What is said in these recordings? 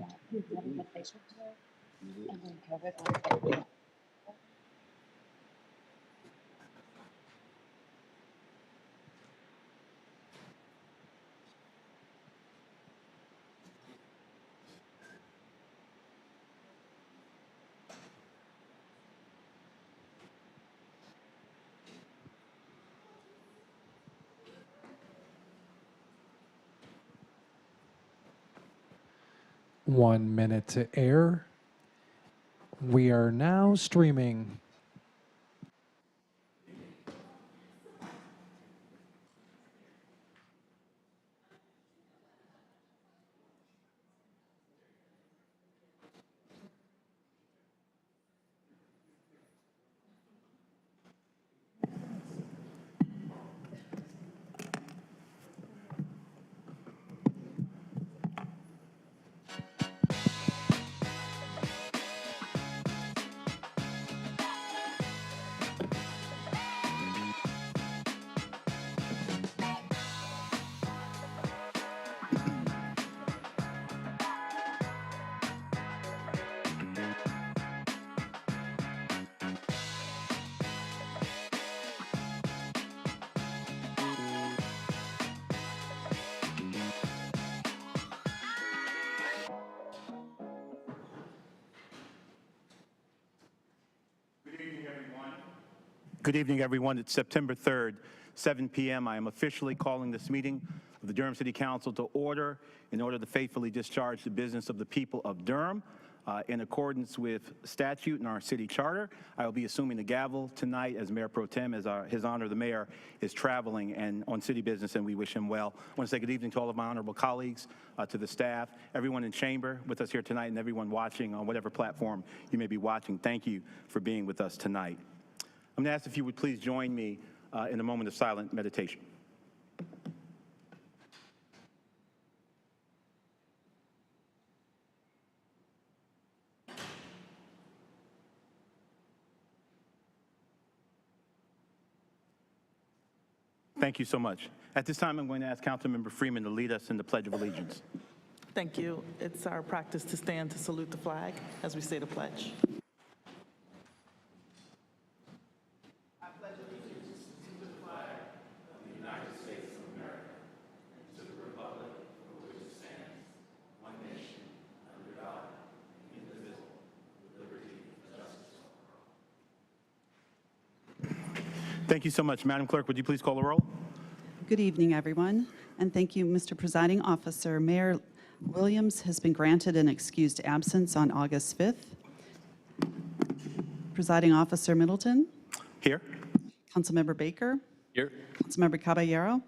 And then COVID. 1 minute to air. We are now streaming. Good evening, everyone. It's September 3rd, 7 p.m. I am officially calling this meeting of the Durham City Council to order in order to faithfully discharge the business of the people of Durham. In accordance with statute and our city charter, I will be assuming the gavel tonight as Mayor Pro Tem, as His Honor the Mayor is traveling and on city business, and we wish him well. I want to say good evening to all of my honorable colleagues, to the staff, everyone in chamber with us here tonight, and everyone watching on whatever platform you may be watching. Thank you for being with us tonight. I'm going to ask if you would please join me in a moment of silent meditation. Thank you so much. At this time, I'm going to ask Councilmember Freeman to lead us in the Pledge of Allegiance. Thank you. It's our practice to stand to salute the flag as we say the pledge. I pledge allegiance to the flag of the United States of America and to the republic for which it stands, one nation, under God, indivisible, with liberty and justice for all. Thank you so much. Madam Clerk, would you please call the roll? Good evening, everyone, and thank you, Mr. Presiding Officer. Mayor Williams has been granted an excused absence on August 5th. Presiding Officer Middleton. Here. Councilmember Baker. Here. Councilmember Caballero.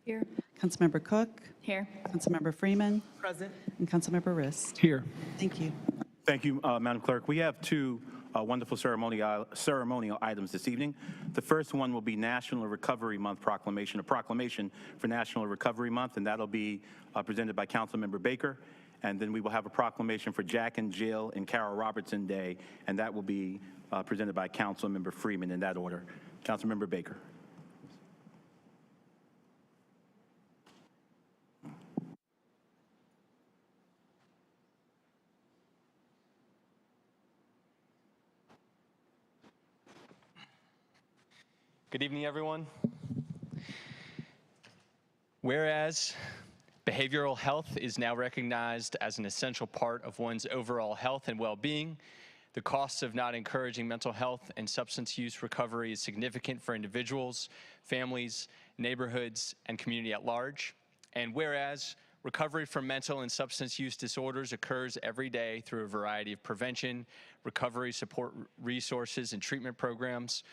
Here. Councilmember Cook. Here. Councilmember Freeman. Present. And Councilmember Rist. Here. Thank you. Thank you, Madam Clerk. We have two wonderful ceremonial items this evening. The first one will be National Recovery Month proclamation, a proclamation for National Recovery Month, and that'll be presented by Councilmember Baker. And then we will have a proclamation for Jack and Jill and Carole Robertson Day, and that will be presented by Councilmember Freeman in that order. Councilmember Baker. Good evening, everyone. Whereas behavioral health is now recognized as an essential part of one's overall health and well-being, the costs of not encouraging mental health and substance use recovery is significant for individuals, families, neighborhoods, and community at large. And whereas recovery from mental and substance use disorders occurs every day through a variety of prevention, recovery support resources, and treatment programs,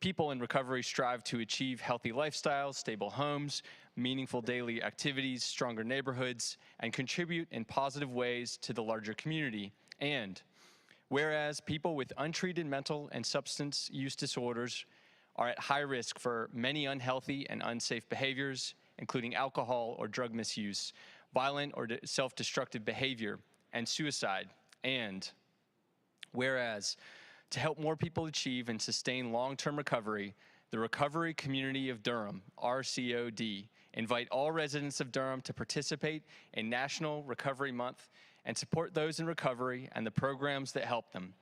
people in recovery strive to achieve healthy lifestyles, stable homes, meaningful daily activities, stronger neighborhoods, and contribute in positive ways to the larger community. And whereas people with untreated mental and substance use disorders are at high risk for many unhealthy and unsafe behaviors, including alcohol or drug misuse, violent or self-destructive behavior, and suicide. And whereas to help more people achieve and sustain long-term recovery, the Recovery Community of Durham, RCOD, invite all residents of Durham to participate in National Recovery Month and support those in recovery and the programs that help them.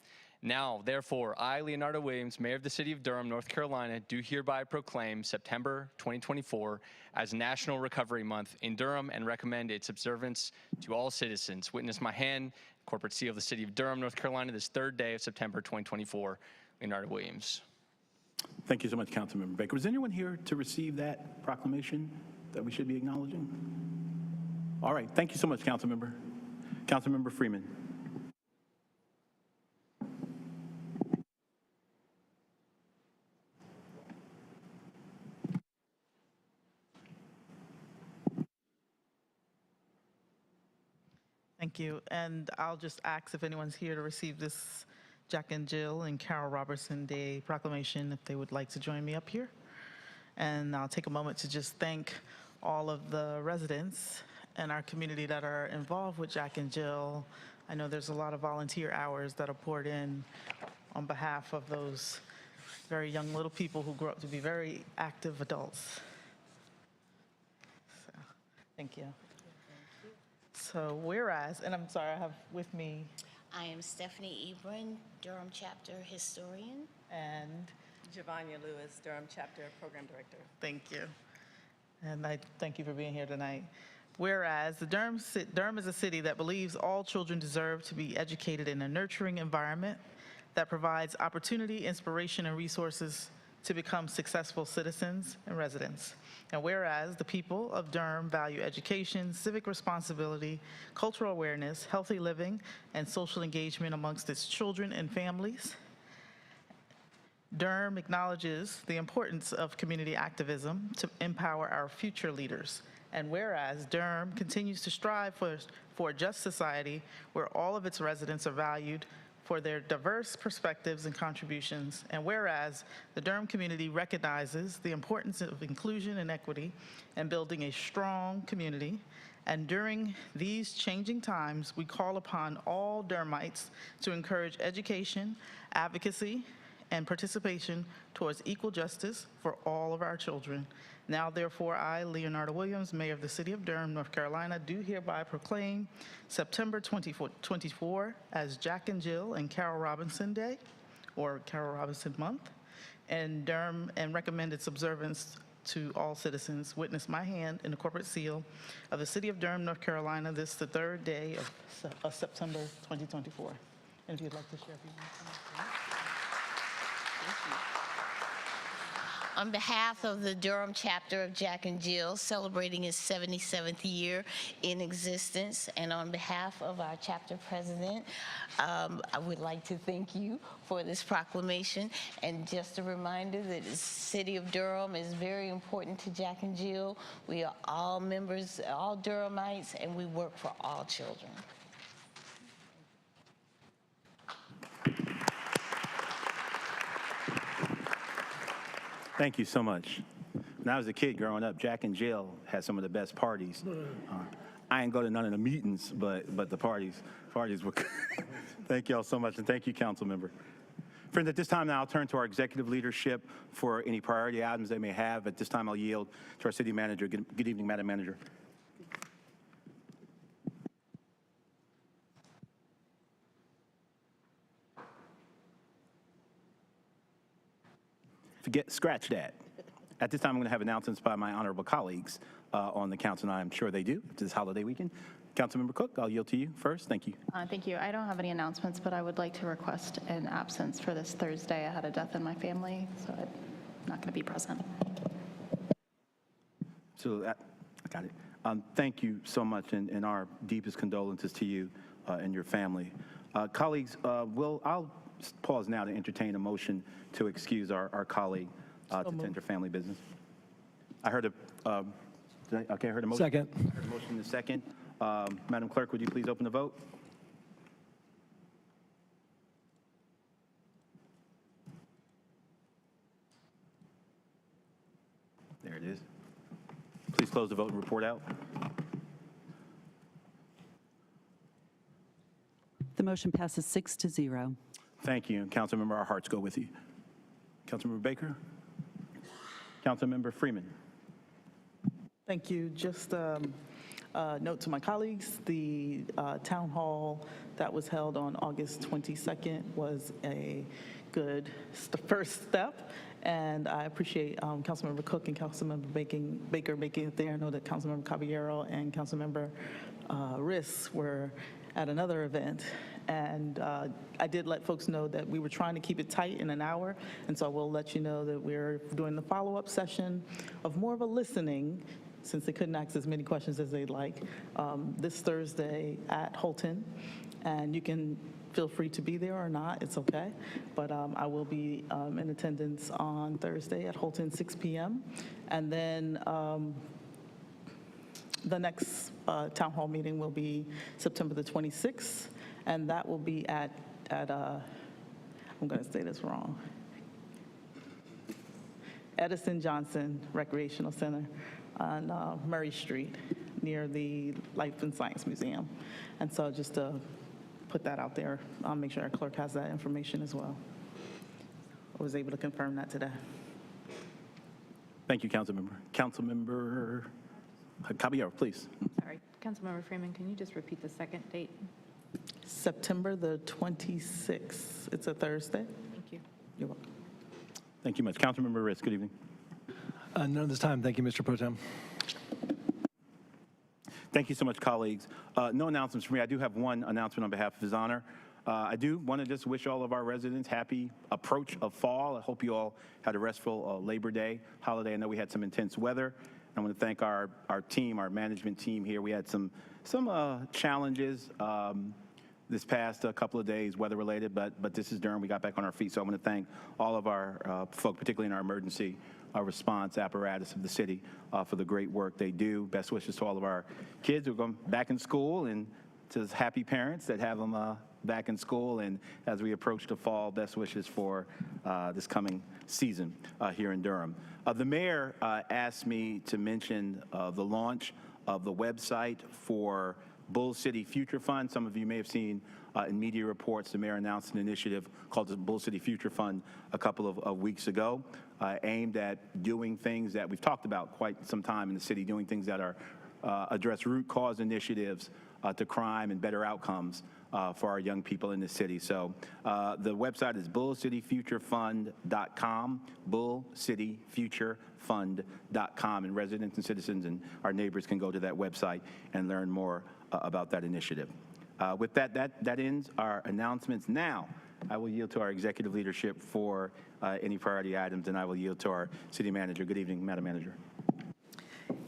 Now, therefore, I, Leonardo Williams, Mayor of the City of Durham, North Carolina, do hereby proclaim September 2024 as National Recovery Month in Durham and recommend its observance to all citizens. Witness my hand, corporate seal of the City of Durham, North Carolina, this third day of September 2024. Leonardo Williams. Thank you so much, Councilmember Baker. Was anyone here to receive that proclamation that we should be acknowledging? All right, thank you so much, Councilmember. Councilmember Freeman. Thank you. And I'll just ask if anyone's here to receive this Jack and Jill and Carole Robertson Day proclamation, if they would like to join me up here. And I'll take a moment to just thank all of the residents in our community that are involved with Jack and Jill. I know there's a lot of volunteer hours that are poured in on behalf of those very young little people who grow up to be very active adults. So, thank you. So whereas, and I'm sorry, I have with me, I am Stephanie Ebron, Durham Chapter Historian. and Giovanna Lewis, Durham Chapter Program Director. thank you. And I thank you for being here tonight. Whereas Durham is a city that believes all children deserve to be educated in a nurturing environment that provides opportunity, inspiration, and resources to become successful citizens and residents. And whereas the people of Durham value education, civic responsibility, cultural awareness, healthy living, and social engagement amongst its children and families, Durham acknowledges the importance of community activism to empower our future leaders. And whereas Durham continues to strive for a just society where all of its residents are valued for their diverse perspectives and contributions, and whereas the Durham community recognizes the importance of inclusion and equity and building a strong community, and during these changing times, we call upon all Durhamites to encourage education, advocacy, and participation towards equal justice for all of our children. Now, therefore, I, Leonardo Williams, Mayor of the City of Durham, North Carolina, do hereby proclaim September 24 as Jack and Jill and Carole Robinson Day, or Carole Robinson Month, and Durham, and recommend its observance to all citizens. Witness my hand in the corporate seal of the City of Durham, North Carolina, this the third day of September 2024. And if you'd like to share a few more. On behalf of the Durham chapter of Jack and Jill, celebrating its 77th year in existence, and on behalf of our chapter president, I would like to thank you for this proclamation. And just a reminder that the city of Durham is very important to Jack and Jill. We are all members, all Durhamites, and we work for all children. Thank you so much. When I was a kid growing up, Jack and Jill had some of the best parties. I ain't go to none of the meetings, but the parties were good. Thank you all so much, and thank you, council member. Friends, at this time now I'll turn to our executive leadership for any priority items they may have. At this time I'll yield to our city manager. Good evening, Madam Manager. Scratch that. At this time, I'm going to have announcements by my honorable colleagues on the council, and I'm sure they do this holiday weekend. Councilmember Cook, I'll yield to you first. Thank you. Thank you. I don't have any announcements, but I would like to request an absence for this Thursday. I had a death in my family, so I'm not going to be present. So I got it. Thank you so much, and our deepest condolences to you and your family. Colleagues, I'll pause now to entertain a motion to excuse our colleague to tend to family business. I heard a motion. Second. I heard a motion in a second. Madam Clerk, would you please open the vote? There it is. Please close the vote and report out. The motion passes 6-0. Thank you. Councilmember, our hearts go with you. Councilmember Baker. Councilmember Freeman. Thank you. Just Note to my colleagues, the town hall that was held on August 22nd was a good first step, and I appreciate Councilmember Cook and Councilmember Baker making it there. I know that Councilmember Caballero and Councilmember Riss were at another event, and I did let folks know that we were trying to keep it tight in an hour, and so I will let you know that we're doing the follow-up session of more of a listening, since they couldn't ask as many questions as they'd like, this Thursday at Holton, and you can feel free to be there or not, it's okay, but I will be in attendance on Thursday at Holton, 6 p.m., and then the next town hall meeting will be September the 26th, and that will be at I'm going to say this wrong, Edison Johnson Recreational Center on Murray Street near the Life and Science Museum. And so just to put that out there, I'll make sure our clerk has that information as well. I was able to confirm that today. Thank you, Councilmember. Councilmember Caballero, please. Sorry, Councilmember Freeman, can you just repeat the second date? September the 26th. It's a Thursday. Thank you. You're welcome. Thank you much. Councilmember Riss, good evening. None at this time. Thank you, Mr. Pro Tem. Thank you so much, colleagues. No announcements for me. I do have one announcement on behalf of His Honor. I do want to just wish all of our residents happy approach of fall. I hope you all had a restful Labor Day holiday. I know we had some intense weather. I want to thank our team, our management team here. We had some challenges this past couple of days, weather-related, but this is Durham. We got back on our feet. So I want to thank all of our folk, particularly in our emergency response apparatus of the city, for the great work they do. Best wishes to all of our kids who are going back in school, and to happy parents that have them back in school. And as we approach the fall, best wishes for this coming season here in Durham. The mayor asked me to mention the launch of the website for Bull City Future Fund. Some of you may have seen in media reports, the mayor announced an initiative called the Bull City Future Fund a couple of weeks ago, aimed at doing things that we've talked about quite some time in the city, doing things that are address root cause initiatives to crime and better outcomes for our young people in the city. So the website is bullcityfuturefund.com, bullcityfuturefund.com, and residents and citizens and our neighbors can go to that website and learn more about that initiative. With that ends our announcements. Now, I will yield to our executive leadership for any priority items, and I will yield to our city manager. Good evening, Madam Manager.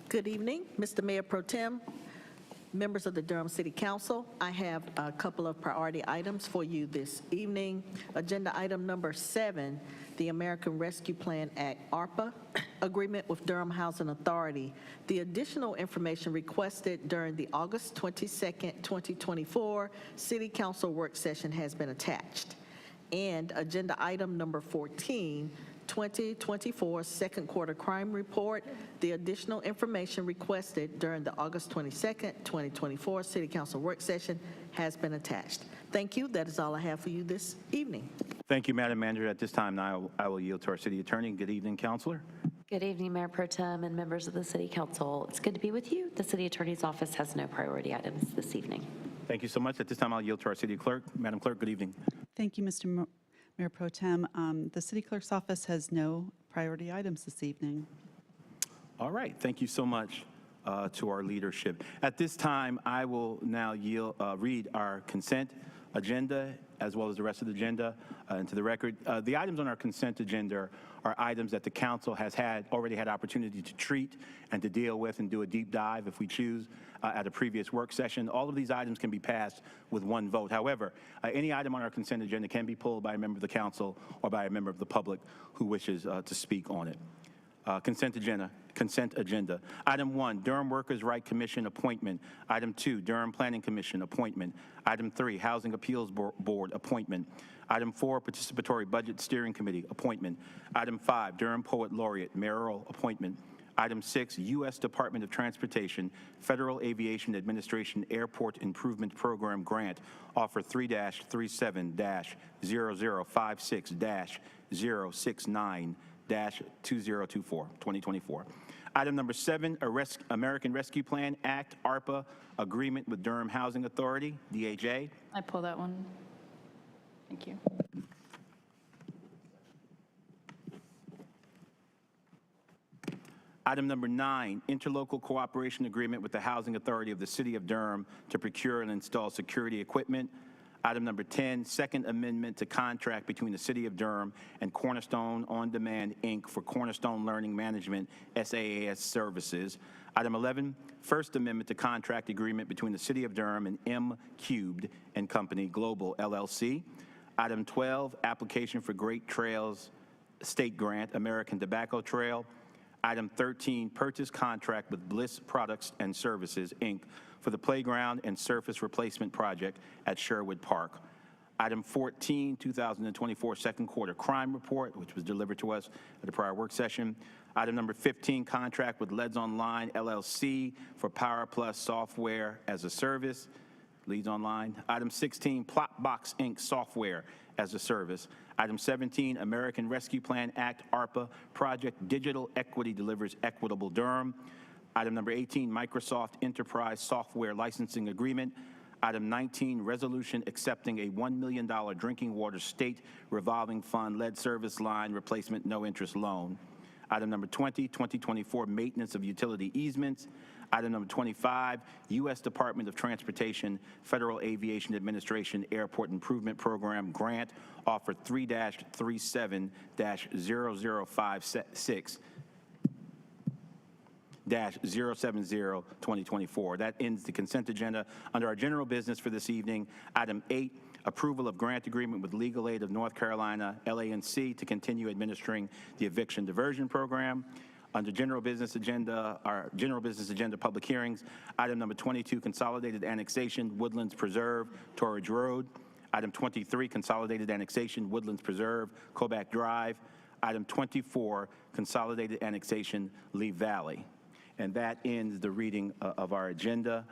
Good evening, Mr. Mayor Pro Tem, members of the Durham City Council. I have a couple of priority items for you this evening. Agenda item number 7, the American Rescue Plan Act, ARPA, agreement with Durham Housing Authority. The additional information requested during the August 22nd, 2024 City Council work session has been attached. And agenda item number 14, 2024 second quarter crime report. The additional information requested during the August 22nd, 2024 City Council work session has been attached. Thank you. That is all I have for you this evening. Thank you, Madam Manager. At this time, now I will yield to our city attorney. Good evening, Councilor. Good evening, Mayor Pro Tem and members of the City Council. It's good to be with you. The City Attorney's Office has no priority items this evening. Thank you so much. At this time, I'll yield to our City Clerk. Madam Clerk, good evening. Thank you, Mr. Mayor Pro Tem. The City Clerk's Office has no priority items this evening. All right. Thank you so much to our leadership. At this time, I will now read our consent agenda as well as the rest of the agenda into the record. The items on our consent agenda are items that the council has already had opportunity to treat and to deal with and do a deep dive if we choose at a previous work session. All of these items can be passed with one vote. However, any item on our consent agenda can be pulled by a member of the council or by a member of the public who wishes to speak on it. Consent agenda. Item 1, Durham Workers' Right Commission appointment. Item 2, Durham Planning Commission appointment. Item 3, Housing Appeals Board appointment. Item 4, Participatory Budget Steering Committee appointment. Item 5, Durham Poet Laureate mayoral appointment. Item 6, U.S. Department of Transportation Federal Aviation Administration Airport Improvement Program Grant, Offer 3-37-0056-069-2024. Item number 7, American Rescue Plan Act, ARPA, agreement with Durham Housing Authority, DHA. I pull that one. Thank you. Item number 9, interlocal cooperation agreement with the Housing Authority of the City of Durham to procure and install security equipment. Item number 10, second amendment to contract between the City of Durham and Cornerstone On Demand, Inc. for Cornerstone Learning Management SaaS services. Item 11, first amendment to contract agreement between the City of Durham and M Cubed and Company Global LLC. Item 12, application for Great Trails State Grant, American Tobacco Trail. Item 13, purchase contract with Bliss Products and Services, Inc. for the playground and surface replacement project at Sherwood Park. Item 14, 2024 second quarter crime report, which was delivered to us at the prior work session. Item number 15, contract with Leads Online LLC for Power Plus software as a service. Leads Online. Item 16, Plotbox Inc. software as a service. Item 17, American Rescue Plan Act, ARPA, Project Digital Equity Delivers Equitable Durham. Item number 18, Microsoft Enterprise Software Licensing Agreement. Item 19, resolution accepting a $1 million drinking water state revolving fund lead service line replacement no interest loan. Item number 20, 2024 maintenance of utility easements. Item number 25, U.S. Department of Transportation, Federal Aviation Administration Airport Improvement Program Grant, offer 3-37-0056 070-2024. That ends the consent agenda. Under our general business for this evening, item 8, approval of grant agreement with Legal Aid of North Carolina, LANC, to continue administering the Eviction Diversion Program. Under general business agenda, our general business agenda public hearings, item number 22, Consolidated Annexation, Woodlands Preserve, Torredge Road. Item 23, Consolidated Annexation, Woodlands Preserve, Koback Drive. Item 24, Consolidated Annexation, Leigh Valley. And that ends the reading of our agenda.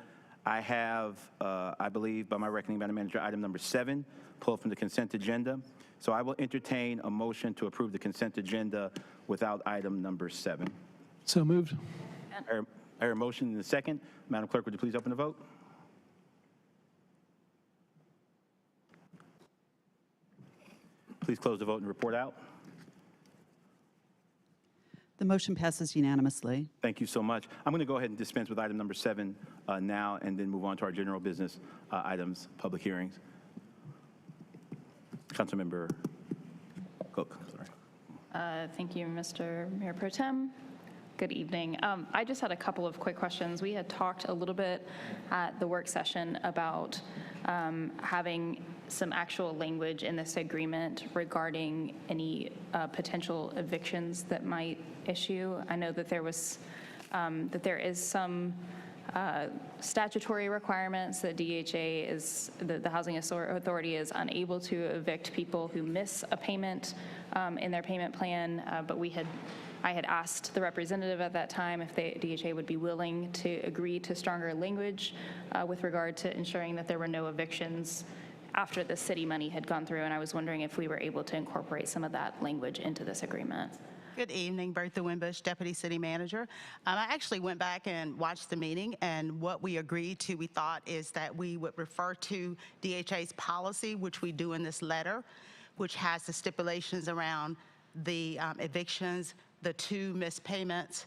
I have, I believe, by my reckoning, Madam Manager, item number 7, pulled from the consent agenda. So I will entertain a motion to approve the consent agenda without item number 7. So moved. I hear a motion in a second. Madam Clerk, would you please open the vote? Please close the vote and report out. The motion passes unanimously. Thank you so much. I'm going to go ahead and dispense with item number 7 now and then move on to our general business items, public hearings. Councilmember Cook. Sorry. Thank you, Mr. Mayor Pro Tem. Good evening. I just had a couple of quick questions. We had talked a little bit at the work session about having some actual language in this agreement regarding any potential evictions that might issue. I know that there is some statutory requirements that DHA is, the Housing Authority is unable to evict people who miss a payment in their payment plan, but I had asked the representative at that time if DHA would be willing to agree to stronger language with regard to ensuring that there were no evictions after the city money had gone through, and I was wondering if we were able to incorporate some of that language into this agreement. Good evening, Bertha Wimbush, Deputy City Manager. I actually went back and watched the meeting, and what we agreed to, we thought, is that we would refer to DHA's policy, which we do in this letter, which has the stipulations around the evictions, the 2 missed payments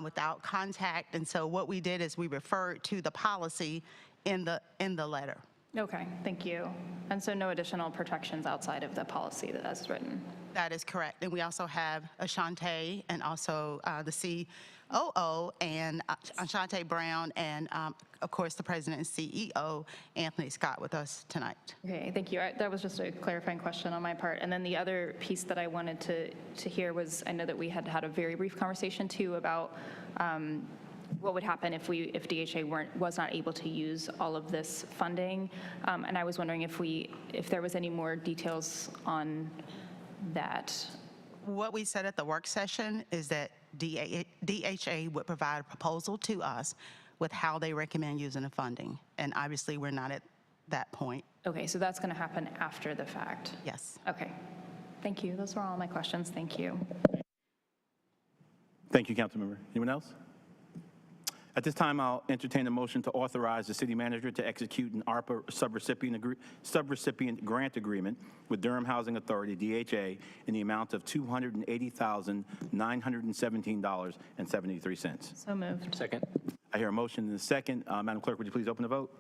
without contact. And so what we did is we referred to the policy in the letter. Okay, thank you. And so no additional protections outside of the policy that's written? That is correct. And we also have Ashante and also the COO and Ashante Brown and, of course, the President and CEO, Anthony Scott, with us tonight. Okay, thank you. That was just a clarifying question on my part. And then the other piece that I wanted to hear was, I know that we had had a very brief conversation, too, about what would happen if DHA was not able to use all of this funding. And I was wondering if there was any more details on that. What we said at the work session is that DHA would provide a proposal to us with how they recommend using the funding. And obviously, we're not at that point. Okay, so that's going to happen after the fact? Yes. Okay. Thank you. Those were all my questions. Thank you. Thank you, Councilmember. Anyone else? At this time, I'll entertain a motion to authorize the city manager to execute an ARPA subrecipient grant agreement with Durham Housing Authority, DHA, in the amount of $280,917.73. So moved. Second. I hear a motion and a second. Madam Clerk, would you please open the vote?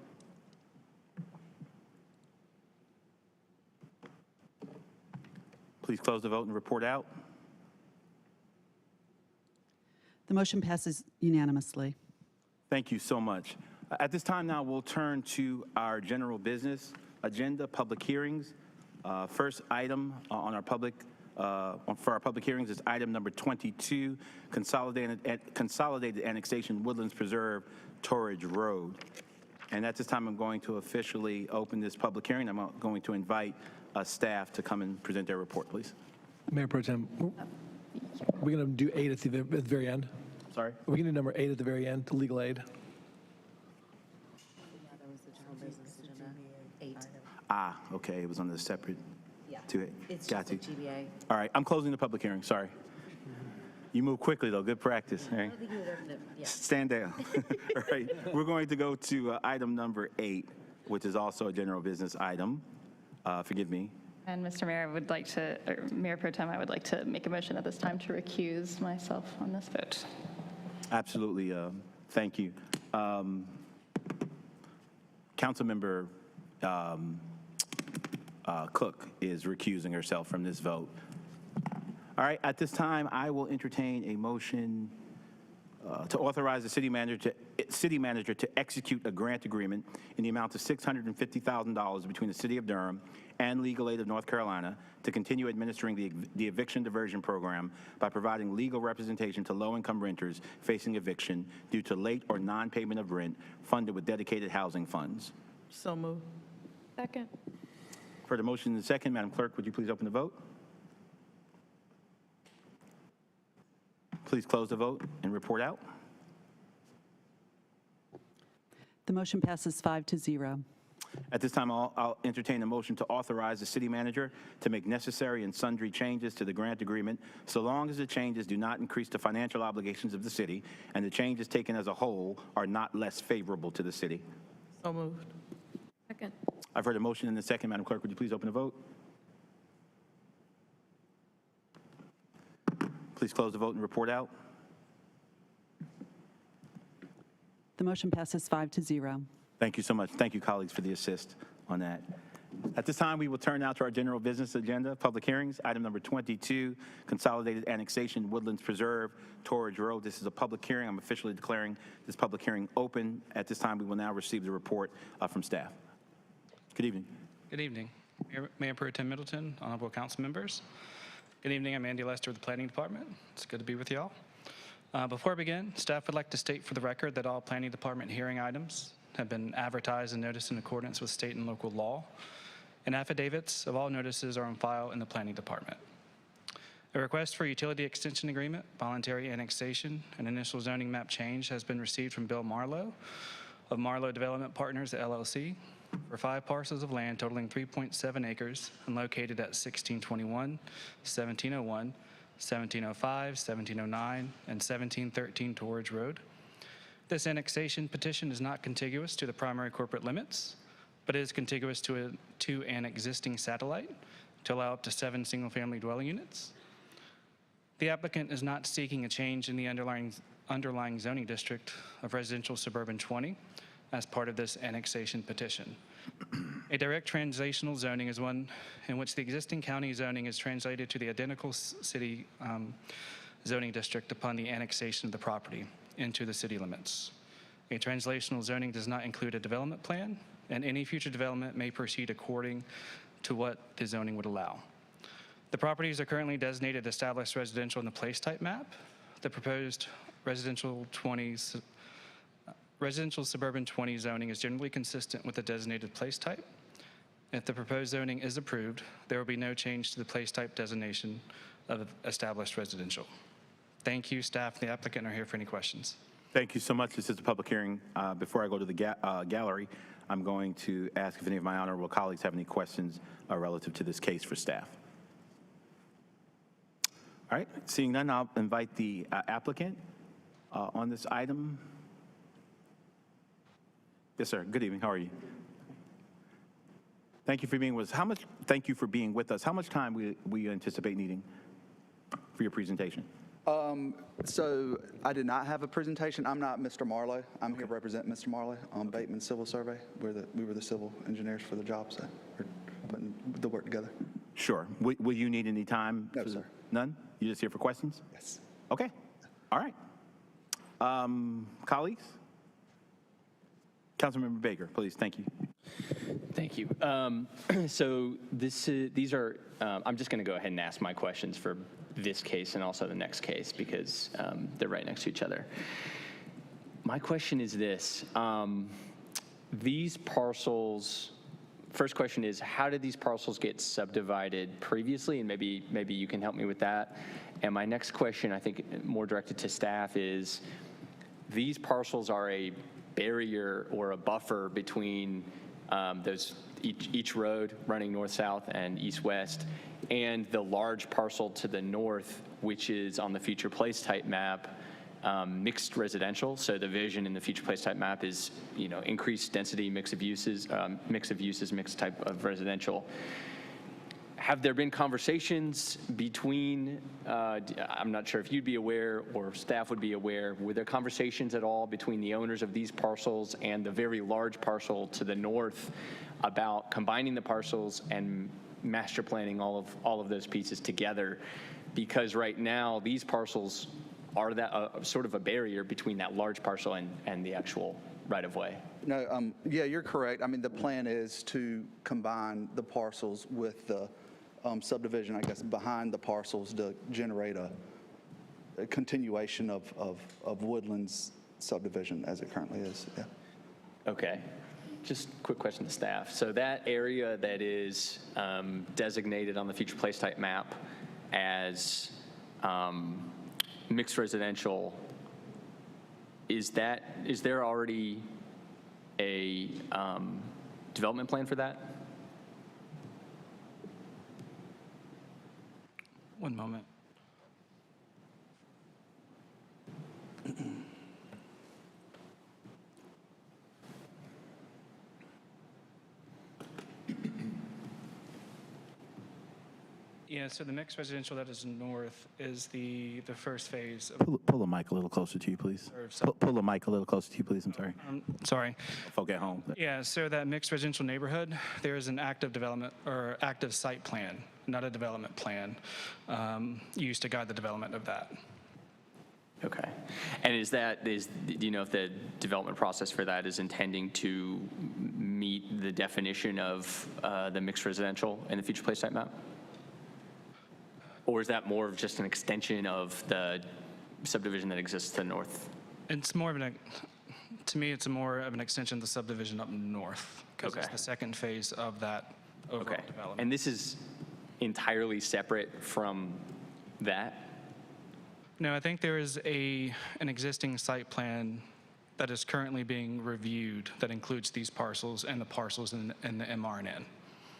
Please close the vote and report out. The motion passes unanimously. Thank you so much. At this time now, we'll turn to our general business agenda, public hearings. First item on our for our public hearings is item number 22, Consolidated Annexation, Woodlands Preserve, Torredge Road. And at this time, I'm going to officially open this public hearing. I'm going to invite staff to come and present their report, please. Mayor Pro Tem, we're going to do 8 at the very end. Sorry? We can do number 8 at the very end, legal aid. Ah, okay, it was on the separate. Yeah, to it's got just you. the GBA. All right, I'm closing the public hearing, sorry. You move quickly, though, good practice. All I right. don't think you would open it, yeah. Stand down. All right, we're going to go to item number 8, which is also a general business item. Forgive me. And Mr. Mayor, I would like to, or Mayor Pro Tem, I would like to make a motion at this time to recuse myself on this vote. Absolutely, thank you. Councilmember Cook is recusing herself from this vote. All right, at this time, I will entertain a motion to authorize the city manager to execute a grant agreement in the amount of $650,000 between the City of Durham and Legal Aid of North Carolina to continue administering the eviction diversion program by providing legal representation to low-income renters facing eviction due to late or non-payment of rent funded with dedicated housing funds. So moved. Second. For the motion and the second, Madam Clerk, would you please open the vote? Please close the vote and report out. The motion passes 5-0. At this time, I'll entertain a motion to authorize the city manager to make necessary and sundry changes to the grant agreement, so long as the changes do not increase the financial obligations of the city and the changes taken as a whole are not less favorable to the city. So moved. Second. I've heard a motion and a second. Madam Clerk, would you please open the vote? Please close the vote and report out. The motion passes 5-0. Thank you so much. Thank you, colleagues, for the assist on that. At this time, we will turn now to our general business agenda, public hearings. Item number 22, Consolidated Annexation, Woodlands Preserve, Torredge Road. This is a public hearing. I'm officially declaring this public hearing open. At this time, we will now receive the report from staff. Good evening. Good evening. Mayor Pro Tem Middleton, honorable council members. Good evening. I'm Andy Lester with the Planning Department. It's good to be with y'all. Before I begin, staff would like to state for the record that all Planning Department hearing items have been advertised and noticed in accordance with state and local law, and affidavits of all notices are on file in the Planning Department. A request for utility extension agreement, voluntary annexation, and initial zoning map change has been received from Bill Marlowe of Marlowe Development Partners, LLC, for 5 parcels of land totaling 3.7 acres and located at 1621, 1701, 1705, 1709, and 1713 Torredge Road. This annexation petition is not contiguous to the primary corporate limits, but is contiguous to an existing satellite to allow up to 7 single-family dwelling units. The applicant is not seeking a change in the underlying zoning district of residential suburban 20 as part of this annexation petition. A direct translational zoning is one in which the existing county zoning is translated to the identical city zoning district upon the annexation of the property into the city limits. A translational zoning does not include a development plan, and any future development may proceed according to what the zoning would allow. The properties are currently designated established residential in the place type map. The proposed residential suburban 20 zoning is generally consistent with the designated place type. If the proposed zoning is approved, there will be no change to the place type designation of established residential. Thank you. Staff and the applicant are here for any questions. Thank you so much. This is a public hearing. Before I go to the gallery, I'm going to ask if any of my honorable colleagues have any questions relative to this case for staff. All All right, seeing none, I'll invite the applicant on this item. Yes, sir. Good evening. How are you? Thank you for being with us. Thank you for being with us. How much time we anticipate needing for your presentation? So I did not have a presentation. I'm not Mr. Marlowe. I'm here to represent Mr. Marlowe on Bateman Civil Survey. We were the civil engineers for the job, so we're putting the work together. Sure. Will you need any time? No, sir. None? You just here for questions? Yes. Okay. All right. Colleagues? Councilmember Baker, please. Thank you. Thank you. So these are, I'm just going to go ahead and ask my questions for this case and also the next case because they're right next to each other. My question is this. These parcels, first question is, how did these parcels get subdivided previously? And maybe you can help me with that. And my next question, I think more directed to staff, is these parcels are a barrier or a buffer between each road running north-south and east-west, and the large parcel to the north, which is on the future place type map, mixed residential. So the vision in the future place type map is, increased density, mix of uses, mixed type of residential. Have there been conversations between, I'm not sure if you'd be aware or staff would be aware, were there conversations at all between the owners of these parcels and the very large parcel to the north about combining the parcels and master planning all of those pieces together? Because right now these parcels are that sort of a barrier between that large parcel and the actual right-of-way. No, yeah, you're correct. I mean, the plan is to combine the parcels with the subdivision, I guess, behind the parcels to generate a continuation of Woodlands subdivision as it currently is. Yeah. Okay. Just quick question to staff. So that area that is designated on the future place type map as mixed residential, is there already a development plan for that? One moment. Yeah, so the mixed residential that is north is the first phase. Pull the mic a little closer to you, please. Pull the mic a little closer to you, please. I'm sorry. Sorry. Folk at home. Yeah, so that mixed residential neighborhood, there is an active development or active site plan, not a development plan, used to guide the development of that. Okay. And do you know if the development process for that is intending to meet the definition of the mixed residential in the future place type map? Or is that more of just an extension of the subdivision that exists to the north? It's more of to me, it's more of an extension of the subdivision up north, because it's the second phase of that overall development. And this is entirely separate from that? No, I think there is an existing site plan that is currently being reviewed that includes these parcels and the parcels in the MRNN.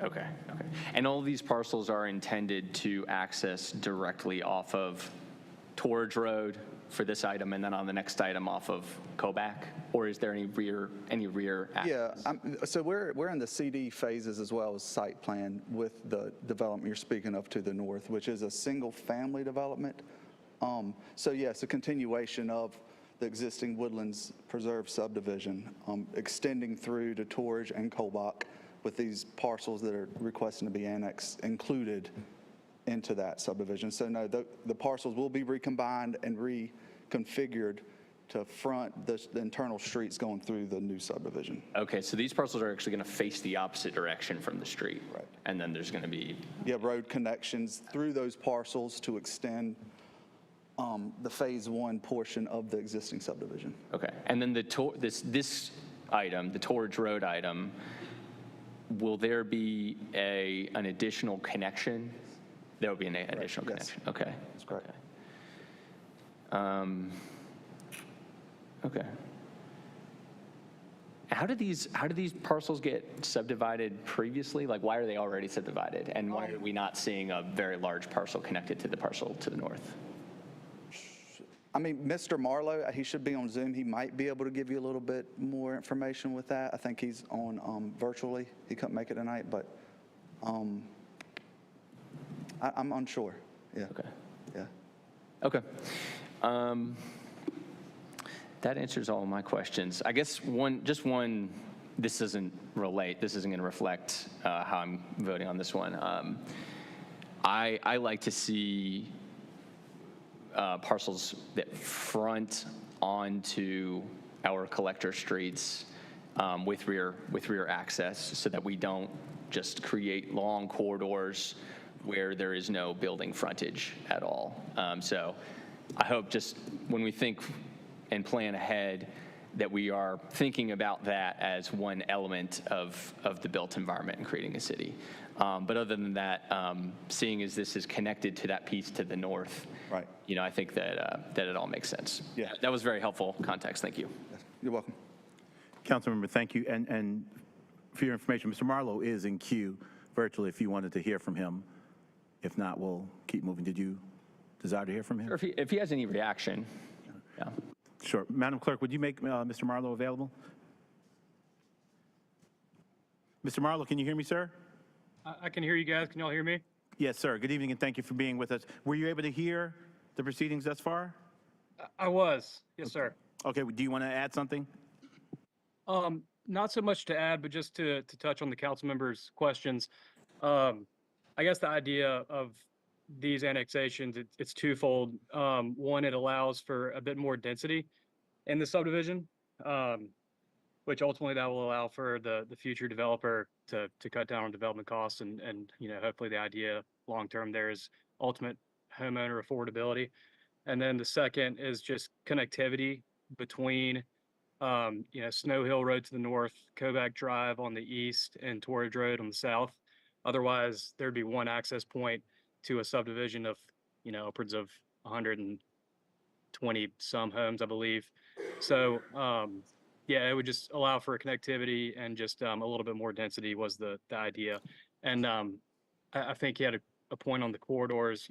Okay. And all of these parcels are intended to access directly off of Torredge Road for this item, and then on the next item off of Koback? Or is there any rear access? Yeah, so we're in the CD phases as well as site plan with the development you're speaking of to the north, which is a single family development. So yes, a continuation of the existing Woodlands Preserve subdivision, extending through to Torredge and Koback, with these parcels that are requesting to be annexed included into that subdivision. So no, the parcels will be recombined and reconfigured to front the internal streets going through the new subdivision. Okay, so these parcels are actually going to face the opposite direction from the street. Right. And then there's going to be... Yeah, road connections through those parcels to extend the phase one portion of the existing subdivision. Okay, and then this item, the Torredge Road item, will there be an additional connection? There will be an additional connection. Okay. That's correct. Okay. How did these parcels get subdivided previously? Like, why are they already subdivided? And why are we not seeing a very large parcel connected to the parcel to the north? I mean, Mr. Marlowe, he should be on Zoom. He might be able to give you a little bit more information with that. I think he's on virtually. He couldn't make it tonight, but I'm unsure. Yeah. Okay. Yeah. Okay. That answers all of my questions. I guess just one, this doesn't relate, this isn't going to reflect how I'm voting on this one. I like to see parcels that front onto our collector streets with rear access, so that we don't just create long corridors where there is no building frontage at all. So I hope just when we think and plan ahead that we are thinking about that as one element of the built environment and creating a city. But other than that, seeing as this is connected to that piece to the north, right? I think that it all makes sense. Yeah. That was very helpful context. Thank you. You're welcome. Councilmember, thank you. And for your information, Mr. Marlowe is in queue virtually if you wanted to hear from him. If not, we'll keep moving. Did you desire to hear from him? Or if he has any reaction. Yeah. Sure. Madam Clerk, would you make Mr. Marlowe available? Mr. Marlowe, can you hear me, sir? I can hear you guys. Can y'all hear me? Yes, sir. Good evening, and thank you for being with us. Were you able to hear the proceedings thus far? I was. Yes, sir. Okay. Do you want to add something? Not so much to add, but just to touch on the council members' questions. I guess the idea of these annexations, it's twofold. One, it allows for a bit more density in the subdivision, which ultimately that will allow for the future developer to cut down on development costs, and hopefully the idea long term there is ultimate homeowner affordability. And then the second is just connectivity between Snow Hill Road to the north, Koback Drive on the east, and Torredge Road on the south. Otherwise, there'd be one access point to a subdivision of, upwards of 120 some homes, I believe. So, yeah, it would just allow for connectivity and just a little bit more density was the idea. And I think he had a point on the corridors.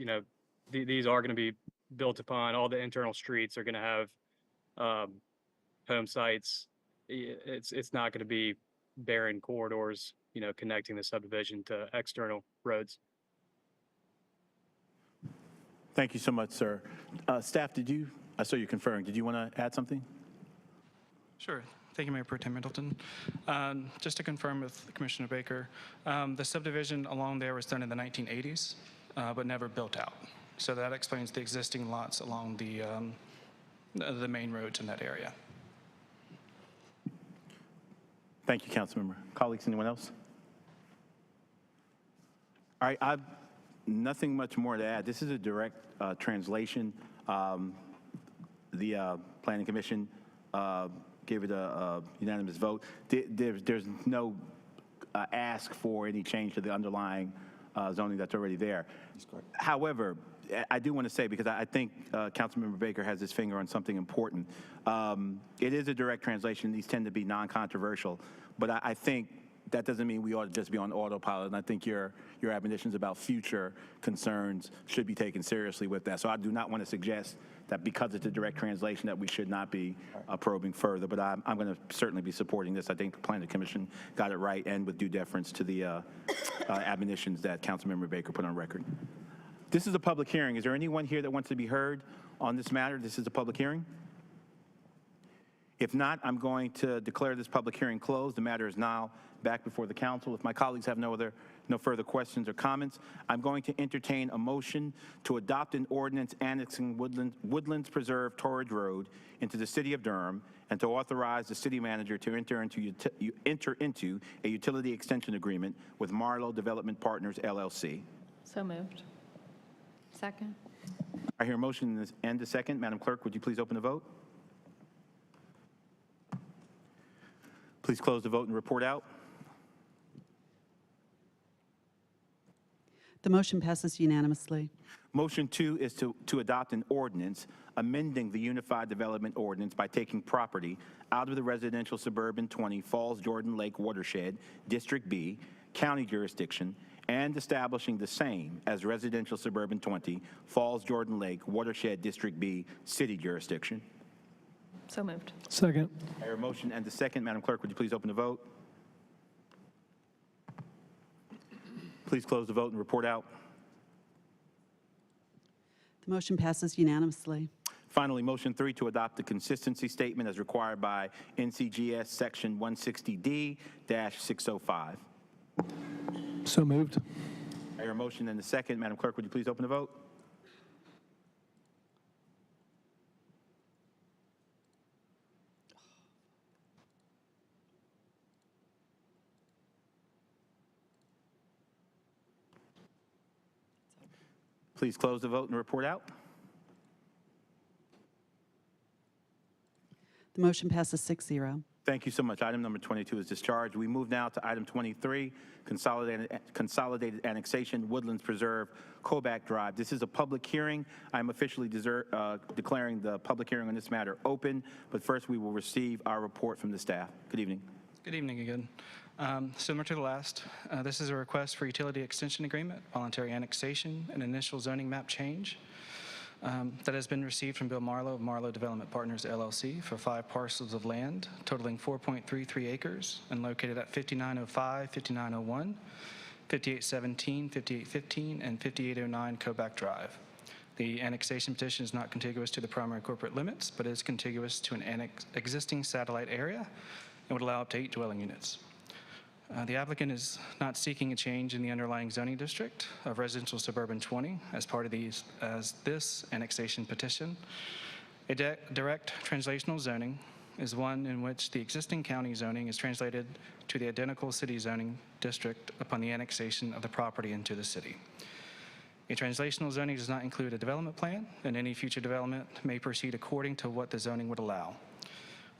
These are going to be built upon. All the internal streets are going to have home sites. It's not going to be barren corridors, connecting the subdivision to external roads. Thank you so much, sir. Staff, I saw you conferring. Did you want to add something? Sure. Thank you, Mayor Pro Tem Middleton. Just to confirm with Commissioner Baker, the subdivision along there was done in the 1980s, but never built out. So that explains the existing lots along the main roads in that area. Thank you, Councilmember. Colleagues, anyone else? All right, I've nothing much more to add. This is a direct translation. The Planning Commission gave it a unanimous vote. There's no ask for any change to the underlying zoning that's already there. That's correct. However, I do want to say, because I think Councilmember Baker has his finger on something important. It is a direct translation. These tend to be non-controversial, but I think that doesn't mean we ought to just be on autopilot. And I think your admonitions about future concerns should be taken seriously with that. So I do not want to suggest that because it's a direct translation that we should not be probing further. But I'm going to certainly be supporting this. I think the Planning Commission got it right, and with due deference to the admonitions that Councilmember Baker put on record. This is a public hearing. Is there anyone here that wants to be heard on this matter? This is a public hearing. If not, I'm going to declare this public hearing closed. The matter is now back before the council. If my colleagues have no further questions or comments, I'm going to entertain a motion to adopt an ordinance annexing Woodlands Preserve Torredge Road into the city of Durham, and to authorize the city manager to enter into a utility extension agreement with Marlowe Development Partners, LLC. So moved. Second. I hear a motion and a second. Madam Clerk, would you please open the vote? Please close the vote and report out. The motion passes unanimously. Motion 2 is to adopt an ordinance amending the Unified Development Ordinance by taking property out of the residential suburban 20 Falls Jordan Lake watershed, District B, county jurisdiction, and establishing the same as residential suburban 20 Falls Jordan Lake watershed, District B, city jurisdiction. So moved. Second. I hear a motion and a second. Madam Clerk, would you please open the vote? Please close the vote and report out. The motion passes unanimously. Finally, motion 3 to adopt the consistency statement as required by NCGS section 160D-605. So moved. I hear a motion and a second. Madam Clerk, would you please open the vote? Please close the vote and report out. The motion passes 6-0. Thank you so much. Item number 22 is discharged. We move now to item 23, Consolidated Annexation, Woodlands Preserve, Koback Drive. This is a public hearing. I'm officially declaring the public hearing on this matter open, but first we will receive our report from the staff. Good evening. Good evening again. Similar to the last, this is a request for utility extension agreement, voluntary annexation, and initial zoning map change that has been received from Bill Marlowe of Marlowe Development Partners, LLC for 5 parcels of land totaling 4.33 acres and located at 5905, 5901, 5817, 5815, and 5809 Koback Drive. The annexation petition is not contiguous to the primary corporate limits, but is contiguous to an existing satellite area and would allow up to 8 dwelling units. The applicant is not seeking a change in the underlying zoning district of residential suburban 20 as part of this annexation petition. A direct translational zoning is one in which the existing county zoning is translated to the identical city zoning district upon the annexation of the property into the city. A translational zoning does not include a development plan, and any future development may proceed according to what the zoning would allow.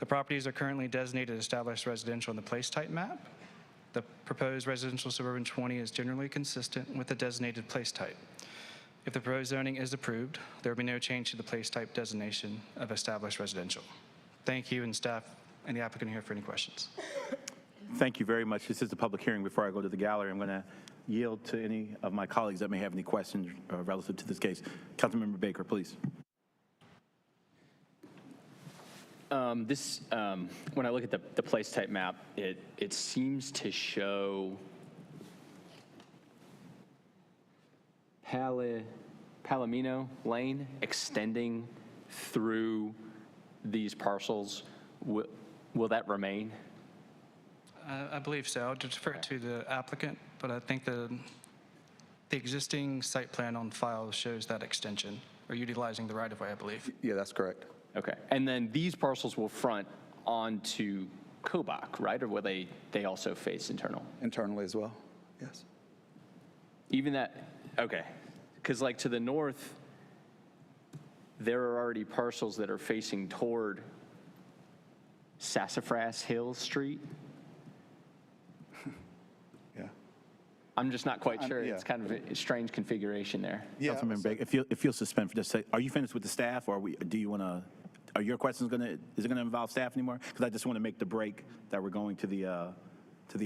The properties are currently designated established residential in the place type map. The proposed residential suburban 20 is generally consistent with the designated place type. If the proposed zoning is approved, there will be no change to the place type designation of established residential. Thank you, and staff and the applicant are here for any questions. Thank you very much. This is the public hearing. Before I go to the gallery, I'm going to yield to any of my colleagues that may have any questions relative to this case. Councilmember Baker, please. When I look at the place type map, it seems to show Palomino Lane extending through these parcels. Will that remain? I believe so. I'll defer it to the applicant, but I think the existing site plan on file shows that extension, or utilizing the right-of-way, I believe. Yeah, that's correct. Okay. And then these parcels will front onto Koback, right? Or will they also face internal? Internally as well, yes. Even that, okay. Because like to the north, there are already parcels that are facing toward Sassafras Hill Street. Yeah. I'm just not quite sure. Yeah. It's kind of a strange configuration there. Yeah. Councilmember Baker, if you'll suspend for just a second, are you finished with the staff, or do you want to? Are your questions is it going to involve staff anymore? Because I just want to make the break that we're going to the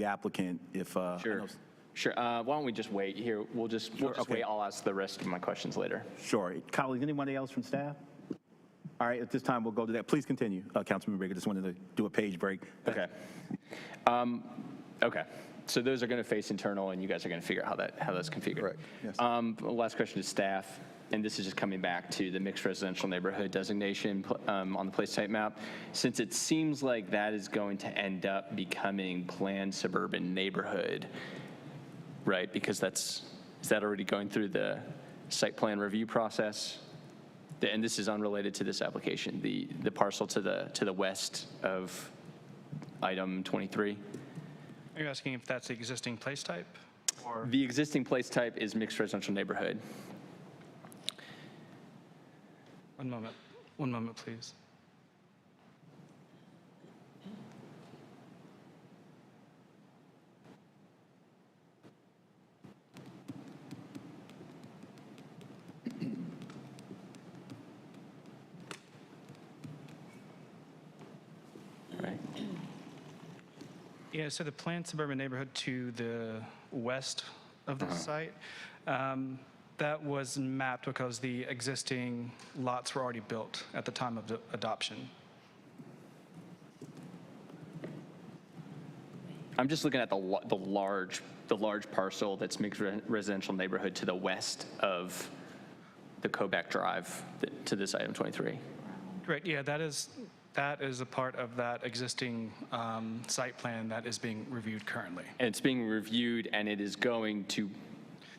applicant. If Sure. Sure. Why don't we just wait here? We'll just wait. I'll ask the rest of my questions later. Sure. Colleagues, anybody else from staff? All right. At this time, we'll go to that. Please continue, Councilmember Baker. Just wanted to do a page break. Okay. Okay. So those are going to face internal, and you guys are going to figure out how that's configured. Correct. Yes. Last question to staff. And this is just coming back to the mixed residential neighborhood designation on the place type map. Since it seems like that is going to end up becoming planned suburban neighborhood, right? Because is that already going through the site plan review process? And this is unrelated to this application, the parcel to the west of item 23. Are you asking if that's the existing place type? Or? The existing place type is mixed residential neighborhood. One moment, please. Yeah, so the planned suburban neighborhood to the west of the site, that was mapped because the existing lots were already built at the time of the adoption. I'm just looking at the large parcel that's mixed residential neighborhood to the west of the Koback Drive to this item 23. Right, yeah, that is a part of that existing site plan that is being reviewed currently. And it's being reviewed, and it is going to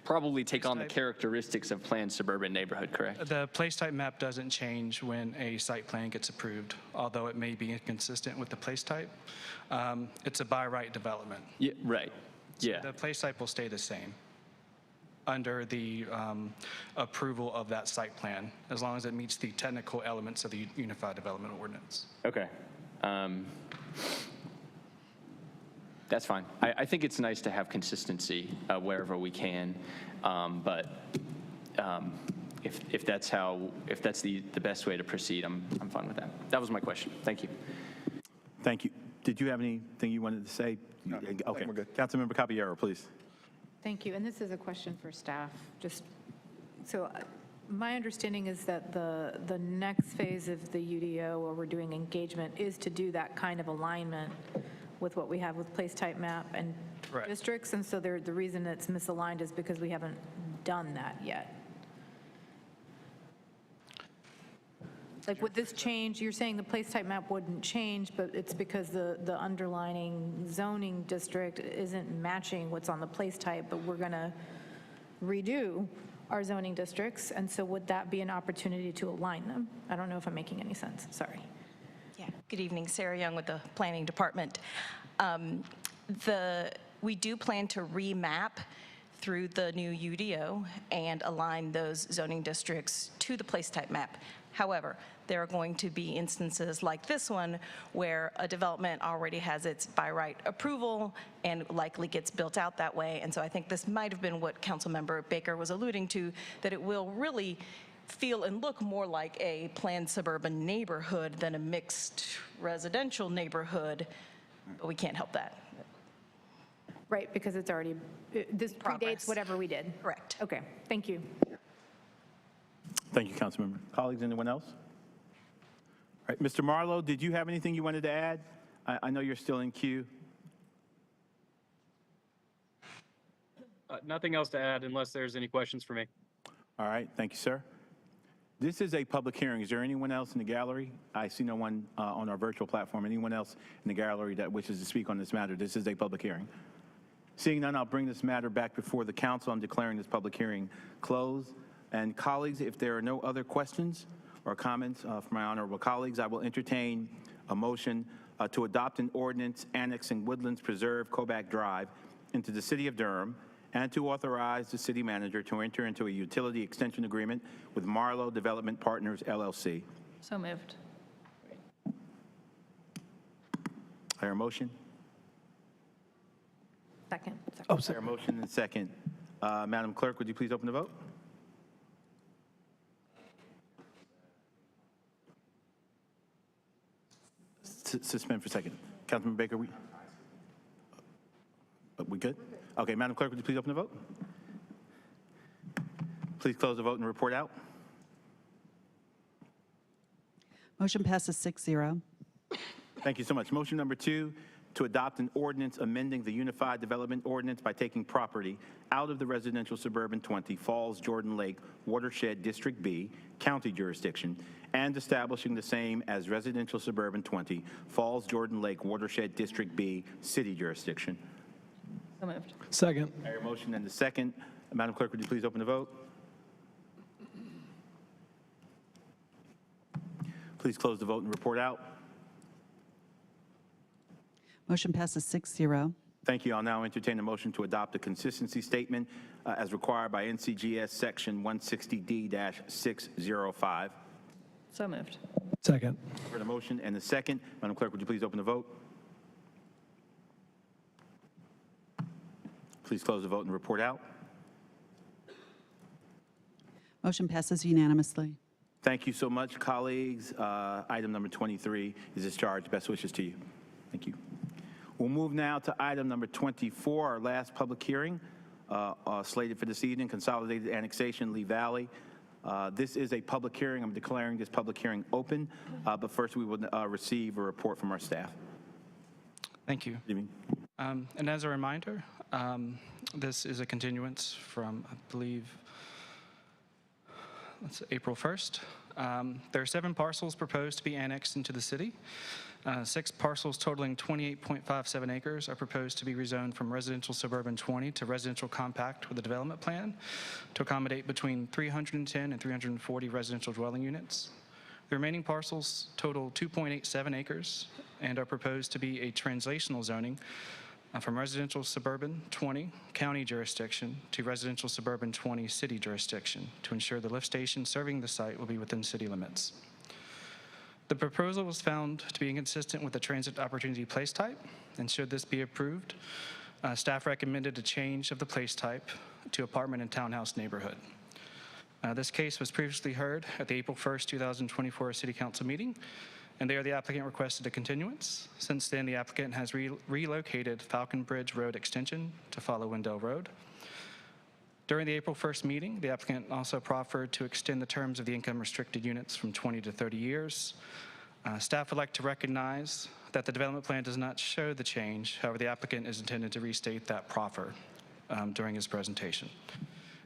probably take on the characteristics of planned suburban neighborhood, correct? The place type map doesn't change when a site plan gets approved, although it may be inconsistent with the place type. It's a by right development. Yeah, right. So Yeah. the place type will stay the same under the approval of that site plan, as long as it meets the technical elements of the Unified Development Ordinance. Okay. That's fine. I think it's nice to have consistency wherever we can, but if that's the best way to proceed, I'm fine with that. That was my question. Thank you. Thank you. Did you have anything you wanted to say? No, okay. we're good. Councilmember Caballero, please. Thank you. And this is a question for staff. Just so my understanding is that the next phase of the UDO, where we're doing engagement, is to do that kind of alignment with what we have with place type map and districts. And so the reason it's misaligned is because we haven't done that yet. Like, would this change? You're saying the place type map wouldn't change, but it's because the underlining zoning district isn't matching what's on the place type, but we're going to redo our zoning districts. And so would that be an opportunity to align them? I don't know if I'm making any sense. Sorry. Yeah. Good evening. Sarah Young with the Planning Department. We do plan to remap through the new UDO and align those zoning districts to the place type map. However, there are going to be instances like this one where a development already has its by right approval and likely gets built out that way. And so I think this might have been what Councilmember Baker was alluding to, that it will really feel and look more like a planned suburban neighborhood than a mixed residential neighborhood, but we can't help that. Right, because it's already, this predates whatever we did. Correct. Okay, thank you. Thank you, Councilmember. Colleagues, anyone else? All right, Mr. Marlowe, did you have anything you wanted to add? I know you're still in queue. Nothing else to add unless there's any questions for me. All right, thank you, sir. This is a public hearing. Is there anyone else in the gallery? I see no one on our virtual platform. Anyone else in the gallery that wishes to speak on this matter? This is a public hearing. Seeing none, I'll bring this matter back before the council. I'm declaring this public hearing closed. And colleagues, if there are no other questions or comments from my honorable colleagues, I will entertain a motion to adopt an ordinance annexing Woodlands Preserve, Koback Drive into the city of Durham, and to authorize the city manager to enter into a utility extension agreement with Marlowe Development Partners, LLC. So moved. I hear a motion? Second. Oh, sorry. A motion and second. Madam Clerk, would you please open the vote? Suspend for a second. Councilman Baker, we good? Okay, Madam Clerk, would you please open the vote? Please close the vote and report out. Motion passes 6-0. Thank you so much. Motion number 2, to adopt an ordinance amending the Unified Development Ordinance by taking property out of the residential suburban 20 Falls Jordan Lake Watershed District B county jurisdiction and establishing the same as residential suburban 20 Falls Jordan Lake Watershed District B city jurisdiction. So moved. Second. I hear a motion and the second. Madam Clerk, would you please open the vote? Please close the vote and report out. Motion passes 6-0. Thank you. I'll now entertain a motion to adopt a consistency statement as required by NCGS section 160D-605. So moved. Second. For the motion and the second, Madam Clerk, would you please open the vote? Please close the vote and report out. Motion passes unanimously. Thank you so much, colleagues. Item number 23 is discharged. Best wishes to you. Thank you. We'll move now to item number 24, our last public hearing slated for this evening, Consolidated Annexation, Leigh Valley. This is a public hearing. I'm declaring this public hearing open, but first we will receive a report from our staff. Thank you. Good evening. And as a reminder, this is a continuance from, I believe, April 1st. There are 7 parcels proposed to be annexed into the city. 6 parcels totaling 28.57 acres are proposed to be rezoned from residential suburban 20 to residential compact with a development plan to accommodate between 310 and 340 residential dwelling units. The remaining parcels total 2.87 acres and are proposed to be a translational zoning from residential suburban 20 county jurisdiction to residential suburban 20 city jurisdiction to ensure the lift station serving the site will be within city limits. The proposal was found to be inconsistent with the transit opportunity place type, and should this be approved, staff recommended a change of the place type to apartment and townhouse neighborhood. This case was previously heard at the April 1st, 2024 City Council meeting, and there the applicant requested a continuance. Since then, the applicant has relocated Falcon Bridge Road extension to follow Wendell Road. During the April 1st meeting, the applicant also proffered to extend the terms of the income restricted units from 20 to 30 years. Staff would like to recognize that the development plan does not show the change. However, the applicant is intended to restate that proffer during his presentation.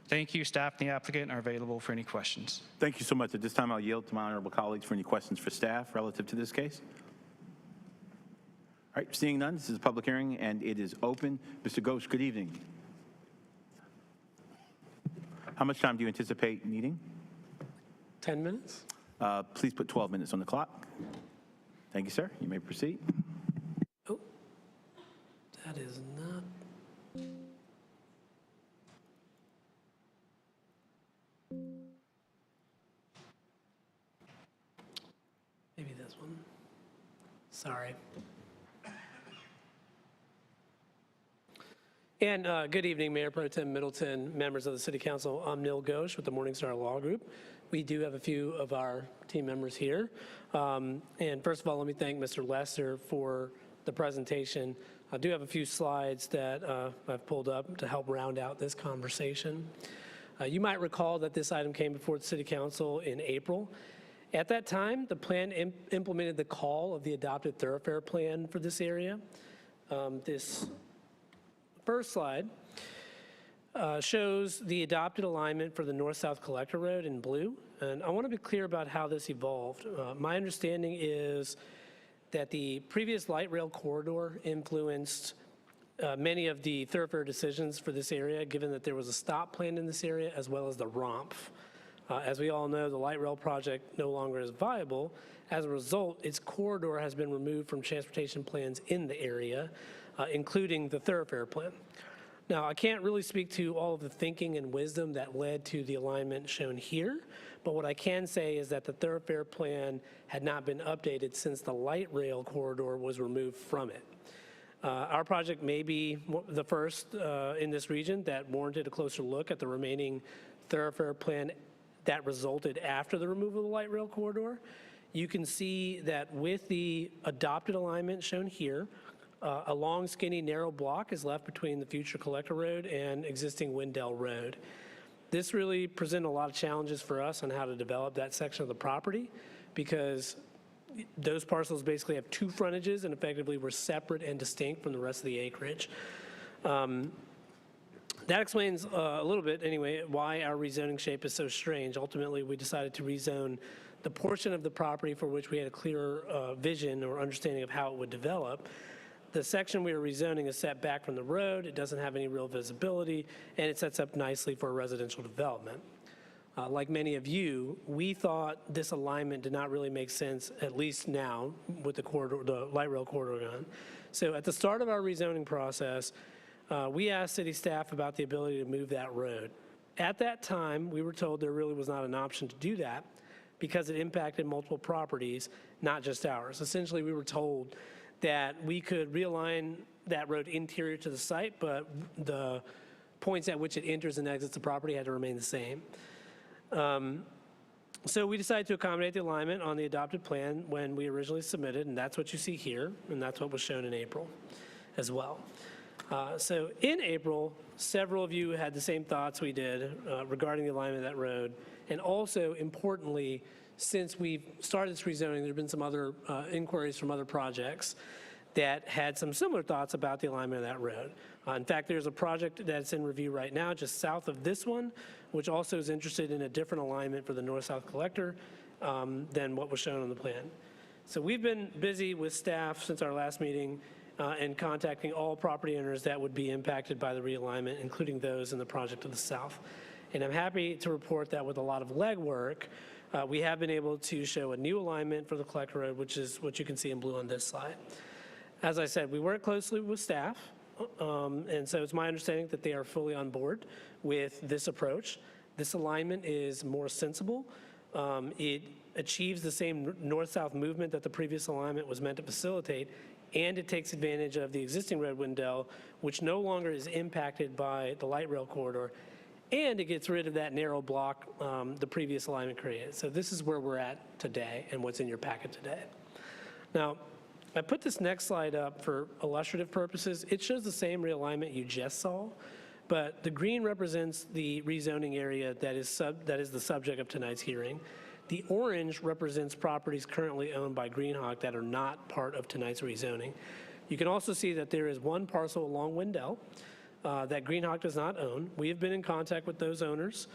Thank you. Staff and the applicant are available for any questions. Thank you so much. At this time, I'll yield to my honorable colleagues for any questions for staff relative to this case. All right, seeing none, this is a public hearing and it is open. Mr. Ghosh, good evening. How much time do you anticipate needing? 10 minutes. Please put 12 minutes on the clock. Thank you, sir. You may proceed. Oh, that is not. Maybe this one. Sorry. And good evening, Mayor Pro Tem Middleton, members of the City Council. I'm Neil Ghosh with the Morningstar Law Group. We do have a few of our team members here. And first of all, let me thank Mr. Lester for the presentation. I do have a few slides that I've pulled up to help round out this conversation. You might recall that this item came before the City Council in April. At that time, the plan implemented the call of the adopted thoroughfare plan for this area. This first slide shows the adopted alignment for the north-south collector road in blue. And I want to be clear about how this evolved. My understanding is that the previous light rail corridor influenced many of the thoroughfare decisions for this area, given that there was a stop plan in this area as well as the ROMP. As we all know, the light rail project no longer is viable. As a result, its corridor has been removed from transportation plans in the area, including the thoroughfare plan. Now, I can't really speak to all of the thinking and wisdom that led to the alignment shown here, but what I can say is that the thoroughfare plan had not been updated since the light rail corridor was removed from it. Our project may be the first in this region that warranted a closer look at the remaining thoroughfare plan that resulted after the removal of the light rail corridor. You can see that with the adopted alignment shown here, a long, skinny, narrow block is left between the future collector road and existing Wendell Road. This really presented a lot of challenges for us on how to develop that section of the property, because those parcels basically have 2 frontages and effectively were separate and distinct from the rest of the acreage. That explains a little bit, anyway, why our rezoning shape is so strange. Ultimately, we decided to rezone the portion of the property for which we had a clearer vision or understanding of how it would develop. The section we are rezoning is set back from the road. It doesn't have any real visibility, and it sets up nicely for residential development. Like many of you, we thought this alignment did not really make sense, at least now, with the light rail corridor gone. So at the start of our rezoning process, we asked city staff about the ability to move that road. At that time, we were told there really was not an option to do that because it impacted multiple properties, not just ours. Essentially, we were told that we could realign that road interior to the site, but the points at which it enters and exits the property had to remain the same. So we decided to accommodate the alignment on the adopted plan when we originally submitted, and that's what you see here, and that's what was shown in April. as well. So in April, several of you had the same thoughts we did regarding the alignment of that road. And also, importantly, since we've started this rezoning, there have been some other inquiries from other projects that had some similar thoughts about the alignment of that road. In fact, there's a project that's in review right now just south of this one, which also is interested in a different alignment for the north-south collector than what was shown on the plan. So we've been busy with staff since our last meeting and contacting all property owners that would be impacted by the realignment, including those in the project to the south. And I'm happy to report that with a lot of legwork, we have been able to show a new alignment for the collector road, which is what you can see in blue on this slide. As I said, we work closely with staff, and so it's my understanding that they are fully on board with this approach. This alignment is more sensible. It achieves the same north-south movement that the previous alignment was meant to facilitate, and it takes advantage of the existing road Wendell, which no longer is impacted by the light rail corridor, and it gets rid of that narrow block the previous alignment created. So this is where we're at today and what's in your packet today. Now, I put this next slide up for illustrative purposes. It shows the same realignment you just saw, but the green represents the rezoning area that is the subject of tonight's hearing. The orange represents properties currently owned by Greenhawk that are not part of tonight's rezoning. You can also see that there is one parcel along Wendell that Greenhawk does not own. We have been in contact with those owners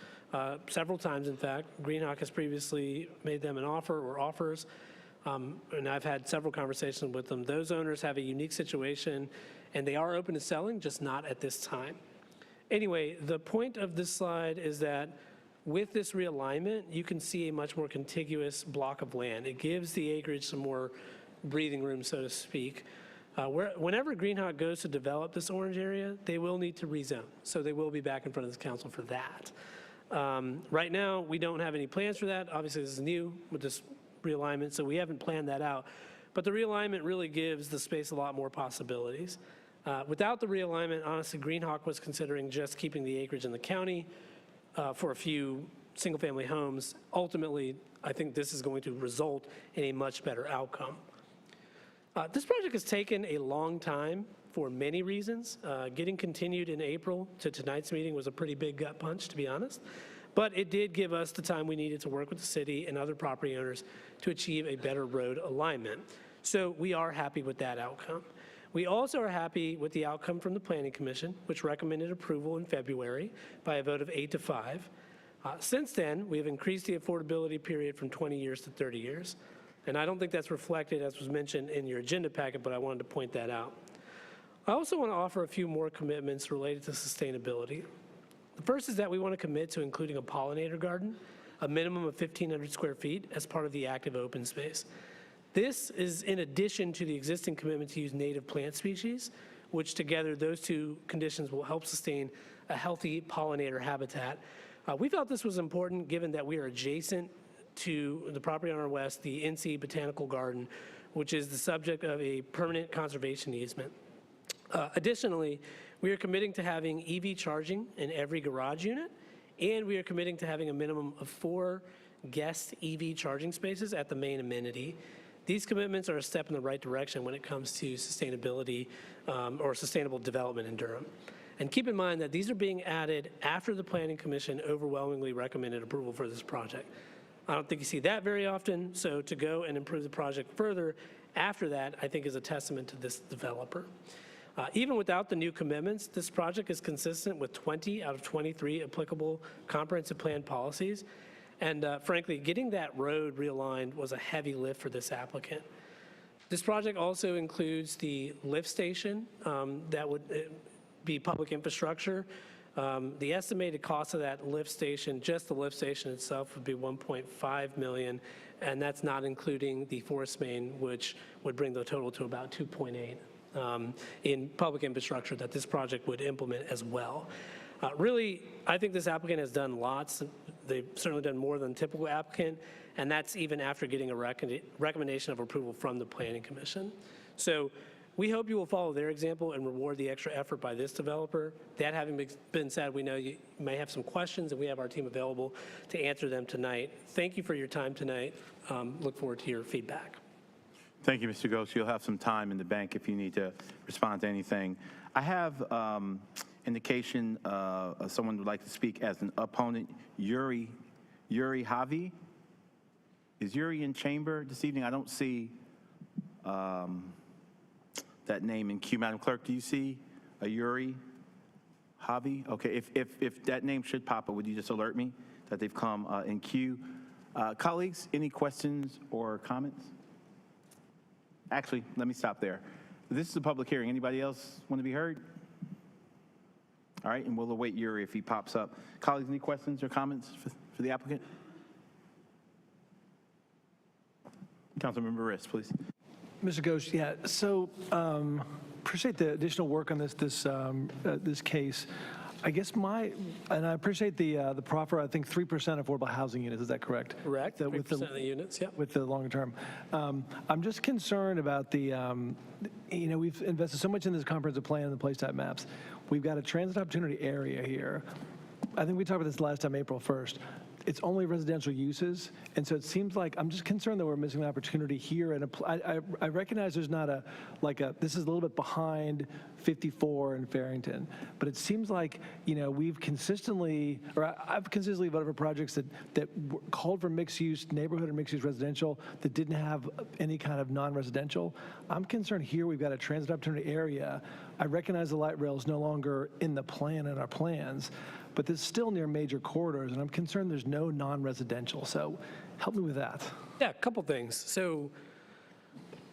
several times, in fact. Greenhawk has previously made them an offer or offers, and I've had several conversations with them. Those owners have a unique situation, and they are open to selling, just not at this time. Anyway, the point of this slide is that with this realignment, you can see a much more contiguous block of land. It gives the acreage some more breathing room, so to speak. Whenever Greenhawk goes to develop this orange area, they will need to rezone. So they will be back in front of this council for that. Right now, we don't have any plans for that. Obviously, this is new with this realignment, so we haven't planned that out. But the realignment really gives the space a lot more possibilities. Without the realignment, honestly, Greenhawk was considering just keeping the acreage in the county for a few single-family homes. Ultimately, I think this is going to result in a much better outcome. This project has taken a long time for many reasons. Getting continued in April to tonight's meeting was a pretty big gut punch, to be honest. But it did give us the time we needed to work with the city and other property owners to achieve a better road alignment. So we are happy with that outcome. We also are happy with the outcome from the Planning Commission, which recommended approval in February by a vote of 8-5. Since then, we have increased the affordability period from 20 years to 30 years. And I don't think that's reflected, as was mentioned in your agenda packet, but I wanted to point that out. I also want to offer a few more commitments related to sustainability. The first is that we want to commit to including a pollinator garden, a minimum of 1,500 square feet, as part of the active open space. This is in addition to the existing commitment to use native plant species, which together those two conditions will help sustain a healthy pollinator habitat. We felt this was important given that we are adjacent to the property on our west, the NC Botanical Garden, which is the subject of a permanent conservation easement. Additionally, we are committing to having EV charging in every garage unit, and we are committing to having a minimum of 4 guest EV charging spaces at the main amenity. These commitments are a step in the right direction when it comes to sustainability or sustainable development in Durham. And keep in mind that these are being added after the Planning Commission overwhelmingly recommended approval for this project. I don't think you see that very often, so to go and improve the project further after that, I think is a testament to this developer. Even without the new commitments, this project is consistent with 20 out of 23 applicable comprehensive plan policies. And frankly, getting that road realigned was a heavy lift for this applicant. This project also includes the lift station that would be public infrastructure. The estimated cost of that lift station, just the lift station itself, would be $1.5 million, and that's not including the forest main, which would bring the total to about $2.8 in public infrastructure that this project would implement as well. Really, I think this applicant has done lots. They've certainly done more than typical applicant, and that's even after getting a recommendation of approval from the Planning Commission. So we hope you will follow their example and reward the extra effort by this developer. That having been said, we know you may have some questions, and we have our team available to answer them tonight. Thank you for your time tonight. Look forward to your feedback. Thank you, Mr. Ghost. You'll have some time in the bank if you need to respond to anything. I have indication someone would like to speak as an opponent, Yuri Javi. Is Yuri in chamber this evening? I don't see that name in queue. Madam Clerk, do you see a Yuri Javi? Okay, if that name should pop up, would you just alert me that they've come in queue? Colleagues, any questions or comments? Actually, let me stop there. This is a public hearing. Anybody else want to be heard? All right, and we'll await Yuri if he pops up. Colleagues, any questions or comments for the applicant? Councilmember Riss, please. Mr. Ghost, yeah, so appreciate the additional work on this case. I guess and I appreciate the proffer, I think 3% affordable housing units, is that correct? Correct, 3% of the units, yeah. With the longer term. I'm just concerned about we've invested so much in this comprehensive plan and the place type maps. We've got a transit opportunity area here. I think we talked about this last time, April 1st. It's only residential uses, and so it seems like I'm just concerned that we're missing the opportunity here. And I recognize there's not this is a little bit behind 54 and Farrington, but it seems like I've consistently voted for projects that called for mixed use neighborhood or mixed use residential that didn't have any kind of non-residential. I'm concerned here we've got a transit opportunity area. I recognize the light rail is no longer in the plan in our plans, but this is still near major corridors, and I'm concerned there's no non-residential. So help me with that. Yeah, a couple things. So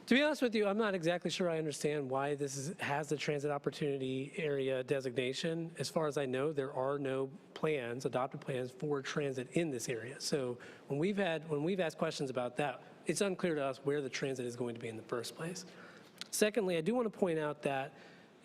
to be honest with you, I'm not exactly sure I understand why this has the transit opportunity area designation. As far as I know, there are no adopted plans for transit in this area. So when we've asked questions about that, it's unclear to us where the transit is going to be in the first place. Secondly, I do want to point out that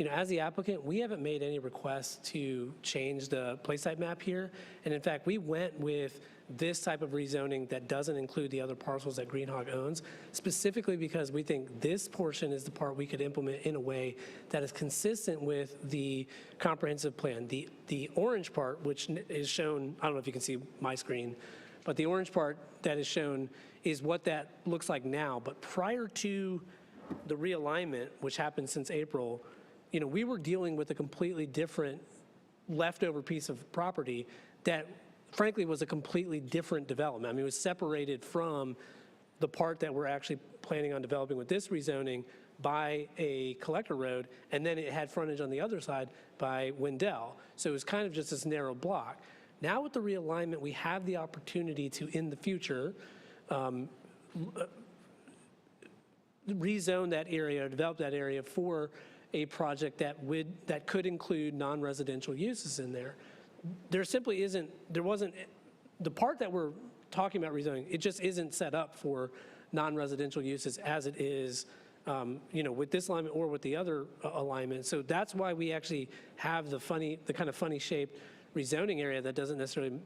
as the applicant, we haven't made any requests to change the place type map here. And in fact, we went with this type of rezoning that doesn't include the other parcels that Greenhawk owns, specifically because we think this portion is the part we could implement in a way that is consistent with the comprehensive plan. The orange part, which is shown, I don't know if you can see my screen, but the orange part that is shown is what that looks like now. But prior to the realignment, which happened since April, we were dealing with a completely different leftover piece of property that frankly was a completely different development. I mean, it was separated from the part that we're actually planning on developing with this rezoning by a collector road, and then it had frontage on the other side by Wendell. So it was kind of just this narrow block. Now with the realignment, we have the opportunity to, in the future, rezone that area, develop that area for a project that could include non-residential uses in there. There simply isn't, the part that we're talking about rezoning, it just isn't set up for non-residential uses as it is, with this alignment or with the other alignment. So that's why we actually have the kind of funny shaped rezoning area that doesn't necessarily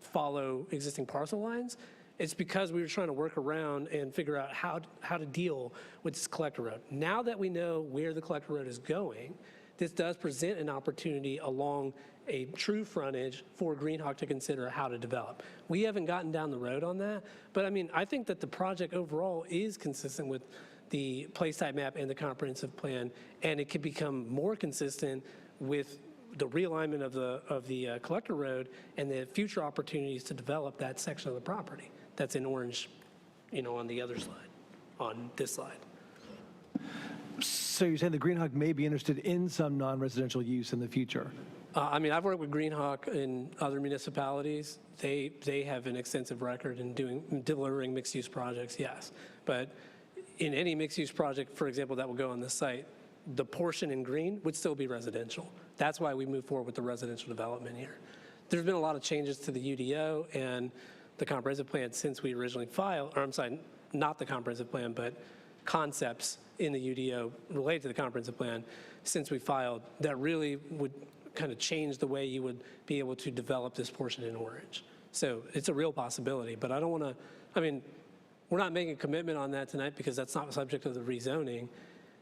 follow existing parcel lines. It's because we were trying to work around and figure out how to deal with this collector road. Now that we know where the collector road is going, this does present an opportunity along a true frontage for Greenhawk to consider how to develop. We haven't gotten down the road on that, but I mean, I think that the project overall is consistent with the place type map and the comprehensive plan, and it could become more consistent with the realignment of the collector road and the future opportunities to develop that section of the property that's in orange, on the other slide, on this slide. So you're saying the Greenhawk may be interested in some non-residential use in the future? I mean, I've worked with Greenhawk in other municipalities. They have an extensive record in delivering mixed-use projects, yes. But in any mixed-use project, for example, that will go on this site, the portion in green would still be residential. That's why we move forward with the residential development here. There's been a lot of changes to the UDO and the comprehensive plan since we originally filed, or I'm sorry, not the comprehensive plan, but concepts in the UDO related to the comprehensive plan since we filed that really would kind of change the way you would be able to develop this portion in orange. So it's a real possibility, but I don't want to, I mean, we're not making a commitment on that tonight because that's not subject to the rezoning,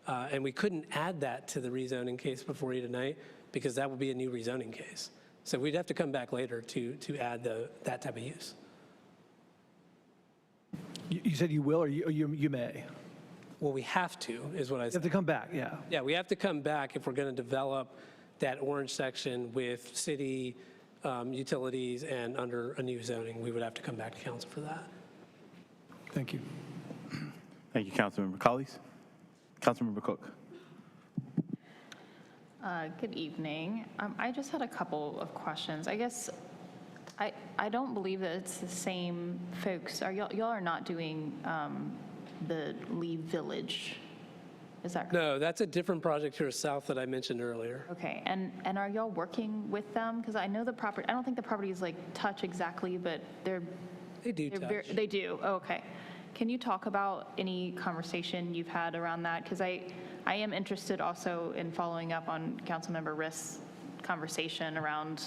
and we couldn't add that to the rezoning case before you tonight because that would be a new rezoning case. So we'd have to come back later to add that type of use. You said you will, or you may? well, we have to, is what I You said. have to come back, yeah. Yeah, we have to come back if we're going to develop that orange section with city utilities and under a new zoning. We would have to come back to council for that. Thank you. Thank you, Councilmember Collies. Councilmember Cook. Good evening. I just had a couple of questions. I guess I don't believe that it's the same folks. Y'all are not doing the Leigh Village, is that correct? No, that's a different project here south that I mentioned earlier. Okay, and are y'all working with them? Because I know the property, I don't think the properties like touch exactly, but They do touch. they do, oh, okay. Can you talk about any conversation you've had around that? Because I am interested also in following up on Councilmember Riss's conversation around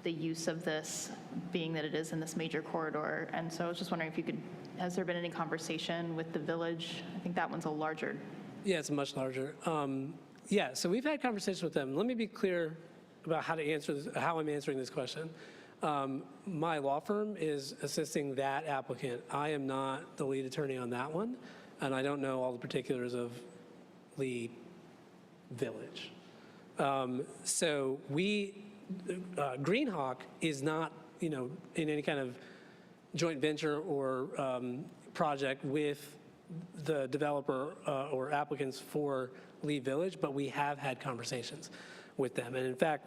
the use of this, being that it is in this major corridor. And so I was just wondering if has there been any conversation with the village? I think that one's a larger. Yeah, it's much larger. Yeah, so we've had conversations with them. Let me be clear about how I'm answering this question. My law firm is assisting that applicant. I am not the lead attorney on that one, and I don't know all the particulars of Leigh Village. So Greenhawk is not, in any kind of joint venture or project with the developer or applicants for Leigh Village, but we have had conversations with them. And in fact,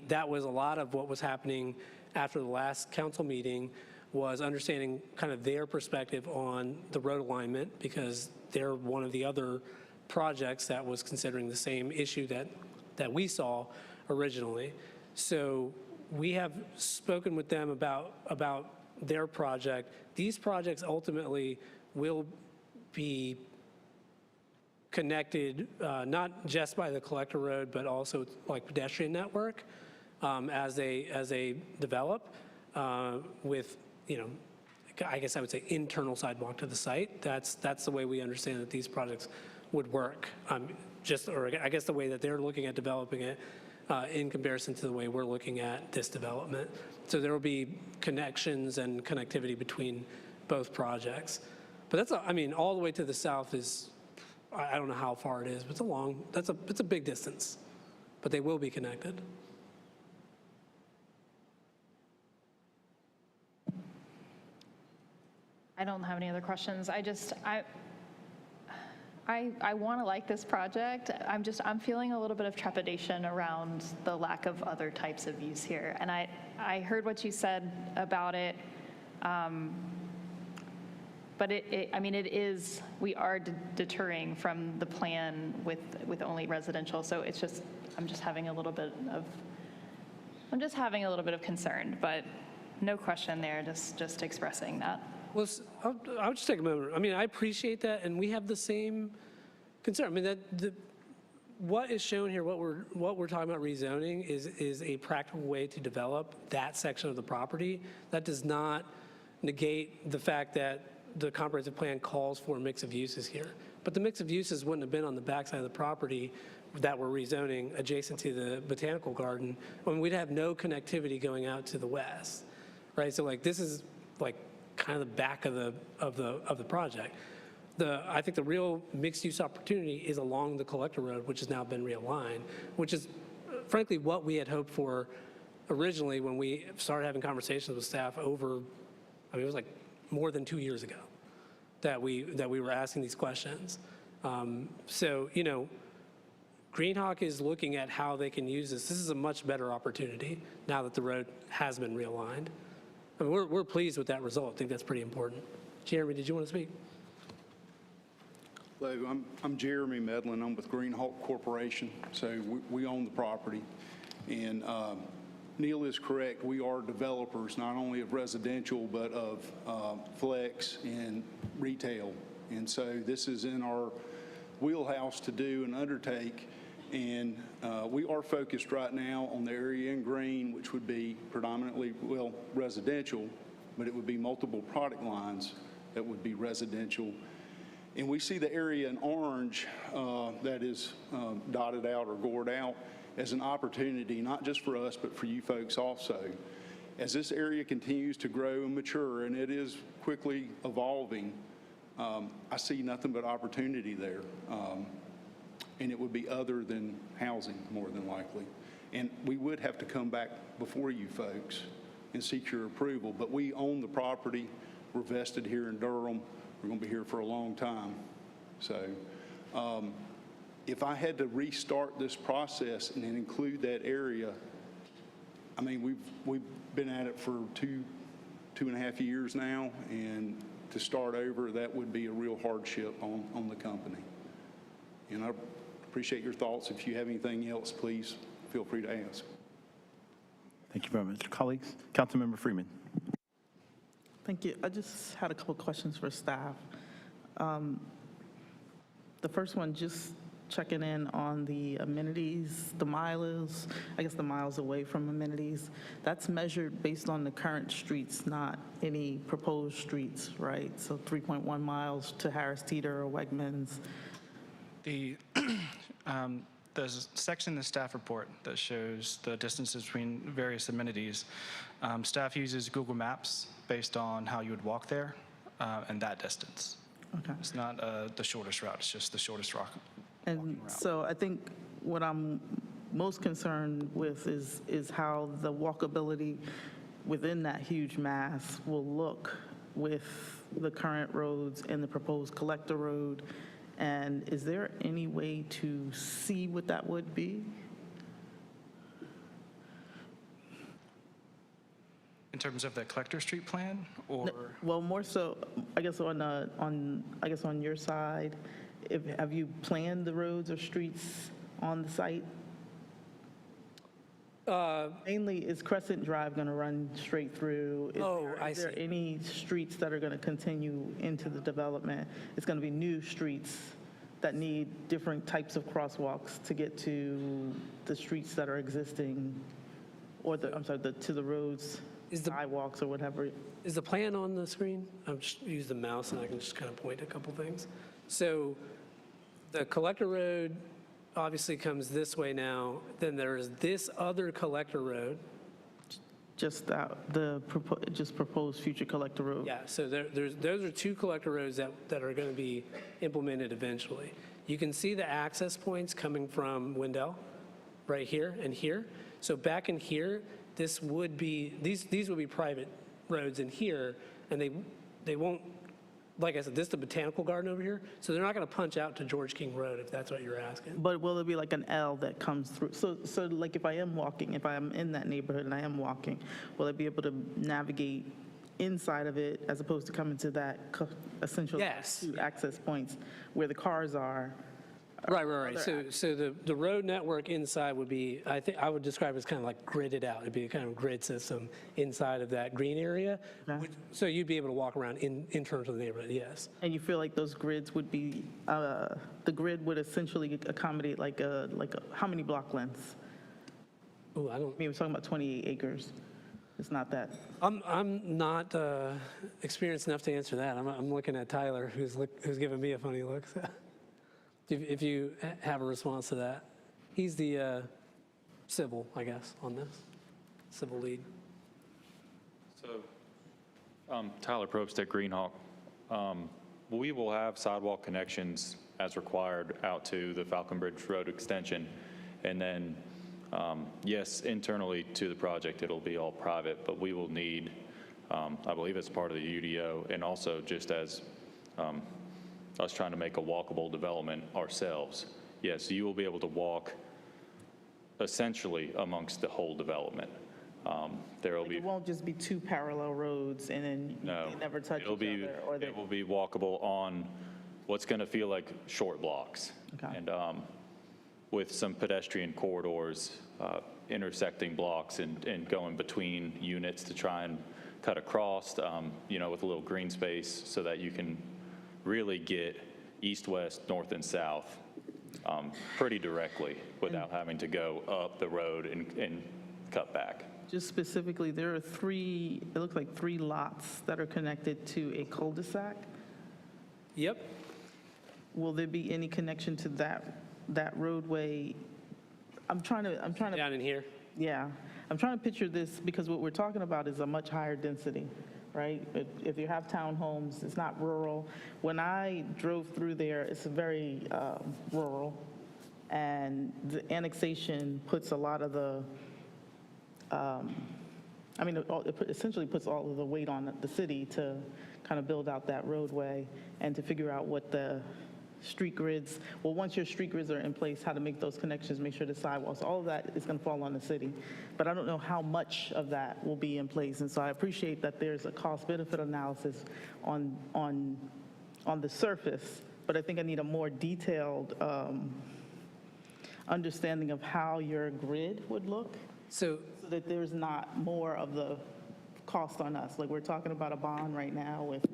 that was a lot of what was happening after the last council meeting, was understanding kind of their perspective on the road alignment, because they're one of the other projects that was considering the same issue that we saw originally. So we have spoken with them about their project. These projects ultimately will be connected not just by the collector road, but also like pedestrian network as they develop with, I guess I would say internal sidewalk to the site. That's the way we understand that these projects would work. I guess the way that they're looking at developing it in comparison to the way we're looking at this development. So there will be connections and connectivity between both projects. But all the way to the south is, I don't know how far it is, but it's a big distance, but they will be connected. I don't have any other questions. I want to like this project. I'm feeling a little bit of trepidation around the lack of other types of use here. And I heard what you said about it. But we are deterring from the plan with only residential. So I'm just having a little bit of concern, but no question there, just expressing that. Well, I'll just take a moment. I appreciate that, and we have the same concern. What is shown here, what we're talking about rezoning is a practical way to develop that section of the property. That does not negate the fact that the comprehensive plan calls for a mix of uses here. But the mix of uses wouldn't have been on the backside of the property that we're rezoning adjacent to the botanical garden. We'd have no connectivity going out to the west, right? So this is kind of the back of the project. I think the real mixed-use opportunity is along the collector road, which has now been realigned, which is frankly what we had hoped for originally when we started having conversations with staff over, it was more than 2 years ago that we were asking these questions. So, Greenhawk is looking at how they can use this. This is a much better opportunity now that the road has been realigned. We're pleased with that result. I think that's pretty important. Jeremy, did you want to speak? Hello, I'm Jeremy Medlin. I'm with Greenhawk Corporation, so we own the property. And Neil is correct. We are developers, not only of residential, but of flex and retail. And so this is in our wheelhouse to do and undertake. And we are focused right now on the area in green, which would be predominantly, residential, but it would be multiple product lines that would be residential. And we see the area in orange that is dotted out or gored out as an opportunity, not just for us, but for you folks also. As this area continues to grow and mature, and it is quickly evolving, I see nothing but opportunity there. And it would be other than housing, more than likely. And we would have to come back before you folks and seek your approval, but we own the property. We're vested here in Durham. We're going to be here for a long time. So if I had to restart this process and then include that area, I mean, we've been at it for two and a half years now, and to start over, that would be a real hardship on the company. And I appreciate your thoughts. If you have anything else, please feel free to ask. Thank you very much. Colleagues, Councilmember Freeman. Thank you. I just had a couple questions for staff. The first one, just checking in on the amenities, the miles, I guess the miles away from amenities. That's measured based on the current streets, not any proposed streets, right? So 3.1 miles to Harris Teeter or Wegmans. There's a section in the staff report that shows the distances between various amenities. Staff uses Google Maps based on how you would walk there and that distance. Okay. It's not the shortest route, it's just the shortest route. And so I think what I'm most concerned with is how the walkability within that huge mass will look with the current roads and the proposed collector road. And is there any way to see what that would be? In terms of the collector street plan, or? Well, more so, I guess on your side, have you planned the roads or streets on the site? Mainly, is Crescent Drive going to run straight through? Is there any streets that are going to continue into the development? It's going to be new streets that need different types of crosswalks to get to the streets that are existing, or to the roads, sidewalks or whatever. Is the plan on the screen? I'm just use the mouse and I can just kind of point a couple things. So the collector road obviously comes this way now. Then there's this other collector road. Just proposed future collector road. Yeah, so those are two collector roads that are going to be implemented eventually. You can see the access points coming from Wendell, right here and here. So back in here, this would be, these would be private roads in here, and they won't, like I said, this is the botanical garden over here, so they're not going to punch out to George King Road, if that's what you're asking. But will it be like an L that comes through? So like if I am walking, if I am in that neighborhood and I am walking, will I be able to navigate inside of it as opposed to coming to that essential access points where the cars are? Right. So the road network inside would be, I think I would describe it as kind of like gridded out. It'd be a kind of grid system inside of that green area. So you'd be able to walk around in terms of the neighborhood, yes. And you feel like those grids would be, the grid would essentially accommodate like how many block lengths? Oh, I don't. I mean, we're talking about 28 acres. It's not that. I'm not experienced enough to answer that. I'm looking at Tyler, who's giving me a funny look. So. If you have a response to that. He's the civil, I guess, on this, civil lead. So, Tyler Probst at Greenhawk. We will have sidewalk connections as required out to the Falcon Bridge Road extension. And then, yes, internally to the project, it'll be all private, but we will need, I believe it's part of the UDO, and also just as us trying to make a walkable development ourselves. Yes, you will be able to walk essentially amongst the whole development. It won't just be two parallel roads and then they never touch each other? It will be walkable on what's going to feel like short blocks. Okay. And with some pedestrian corridors, intersecting blocks and going between units to try and cut across, with a little green space so that you can really get east, west, north, and south pretty directly without having to go up the road and cut back. Just specifically, there are it looks like 3 lots that are connected to a cul-de-sac. Yep. Will there be any connection to that roadway? I'm trying to. Down in here? Yeah. I'm trying to picture this because what we're talking about is a much higher density, right? If you have townhomes, it's not rural. When I drove through there, it's very rural, and the annexation puts a lot of the, it essentially puts all of the weight on the city to kind of build out that roadway and to figure out what the street grids, well, once your street grids are in place, how to make those connections, make sure the sidewalks, all of that is going to fall on the city. But I don't know how much of that will be in place. And so I appreciate that there's a cost-benefit analysis on the surface, but I think I need a more detailed understanding of how your grid would look so that there's not more of the cost on us. Like, we're talking about a bond right now with,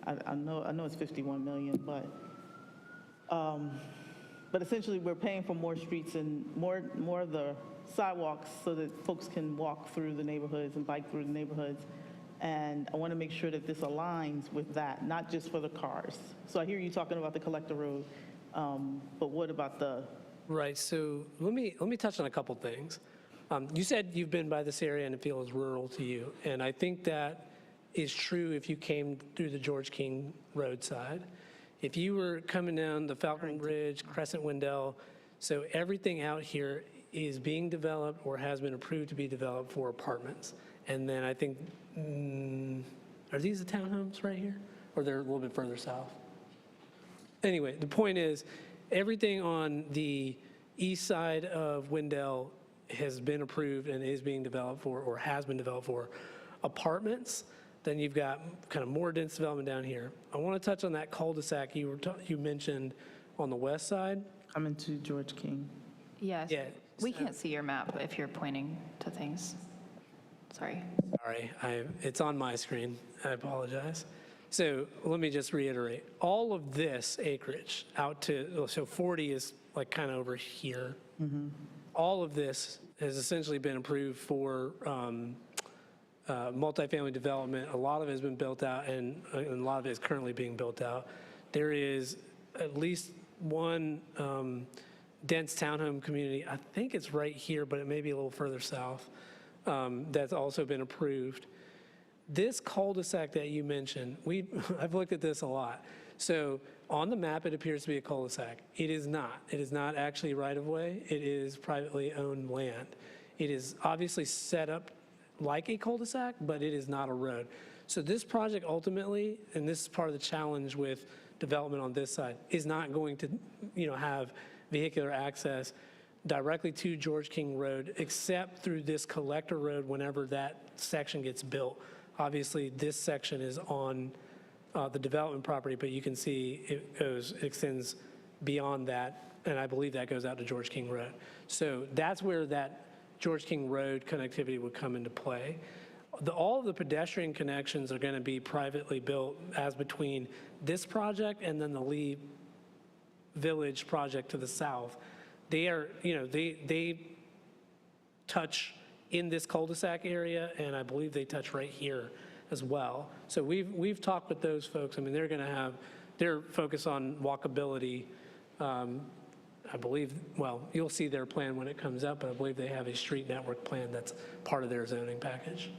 I know it's 51 million, but essentially we're paying for more streets and more of the sidewalks so that folks can walk through the neighborhoods and bike through the neighborhoods. And I want to make sure that this aligns with that, not just for the cars. So I hear you talking about the collector road, but what about the? Right, so let me touch on a couple things. You said you've been by this area and it feels rural to you, and I think that is true if you came through the George King Road side. If you were coming down the Falcon Ridge, Crescent Wendell, so everything out here is being developed or has been approved to be developed for apartments. And then I think, are these the townhomes right here? Or they're a little bit further south? Anyway, the point is, everything on the east side of Wendell has been approved and is being developed for, or has been developed for, apartments. Then you've got kind of more dense development down here. I want to touch on that cul-de-sac you mentioned on the west side. I'm into George King. Yes. Yeah. We can't see your map if you're pointing to things. Sorry. Sorry, it's on my screen. I apologize. So let me just reiterate. All of this acreage out to, so 40 is like kind of over here. Mm-hmm. All of this has essentially been approved for multifamily development. A lot of it has been built out, and a lot of it is currently being built out. There is at least one dense townhome community. I think it's right here, but it may be a little further south. That's also been approved. This cul-de-sac that you mentioned, I've looked at this a lot. So on the map, it appears to be a cul-de-sac. It is not. It is not actually right-of-way. It is privately owned land. It is obviously set up like a cul-de-sac, but it is not a road. So this project ultimately, and this is part of the challenge with development on this side, is not going to, have vehicular access directly to George King Road, except through this collector road whenever that section gets built. Obviously, this section is on the development property, but you can see it extends beyond that, and I believe that goes out to George King Road. So that's where that George King Road connectivity would come into play. All of the pedestrian connections are going to be privately built as between this project and then the Leigh Village project to the south. They are, they touch in this cul-de-sac area, and I believe they touch right here as well. So we've talked with those folks. I mean, they're going to have their focus on walkability. I believe, well, you'll see their plan when it comes up, but I believe they have a street network plan that's part of their zoning package.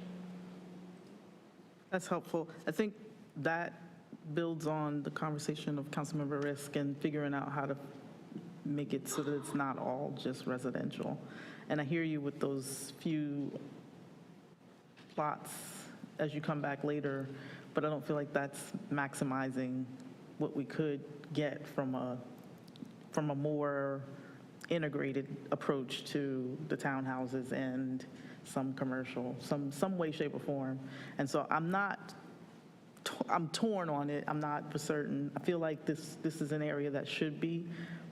That's helpful. I think that builds on the conversation of Councilmember Risk and figuring out how to make it so that it's not all just residential. And I hear you with those few plots as you come back later, but I don't feel like that's maximizing what we could get from a more integrated approach to the townhouses and some commercial, some way, shape, or form. And so I'm torn on it. I'm not for certain. I feel like this is an area that should be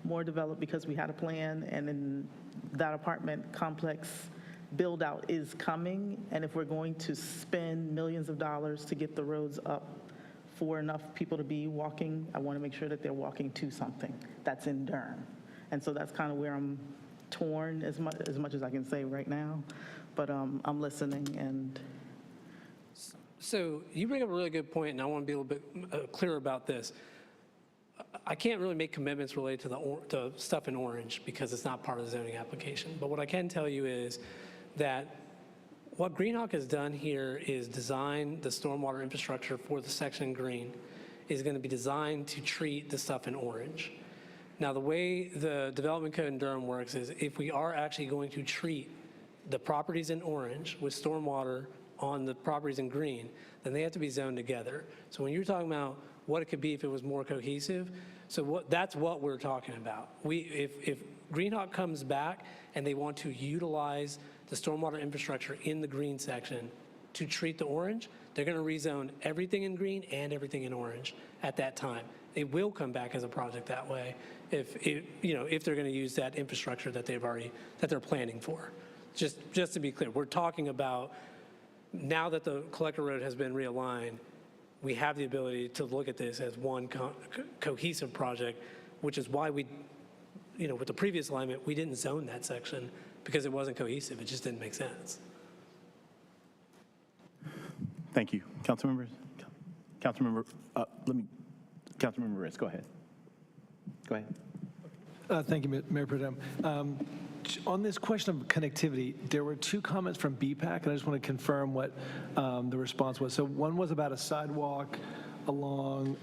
more developed because we had a plan, and then that apartment complex build out is coming. And if we're going to spend millions of dollars to get the roads up for enough people to be walking, I want to make sure that they're walking to something that's in Durham. And so that's kind of where I'm torn as much as I can say right now. But I'm listening. And so you bring up a really good point, and I want to be a little bit clearer about this. I can't really make commitments related to the stuff in orange because it's not part of the zoning application. But what I can tell you is that What Greenhawk has done here is design the stormwater infrastructure for the section in green is going to be designed to treat the stuff in orange. Now, the way the development code in Durham works is if we are actually going to treat the properties in orange with stormwater on the properties in green, then they have to be zoned together. So when you're talking about what it could be if it was more cohesive, that's what we're talking about. If Greenhawk comes back and they want to utilize the stormwater infrastructure in the green section to treat the orange, they're going to rezone everything in green and everything in orange at that time. It will come back as a project that way if they're going to use that infrastructure that they're planning for. Just to be clear, we're talking about now that the collector road has been realigned, we have the ability to look at this as one cohesive project, which is why we, with the previous alignment, we didn't zone that section because it wasn't cohesive. It just didn't make sense. Thank you. Councilmember, Councilmember Riss, go ahead. Go ahead. Thank you, Mayor Pro Tem. On this question of connectivity, there were two comments from BPAC, and I just want to confirm what the response was. So one was about a sidewalk along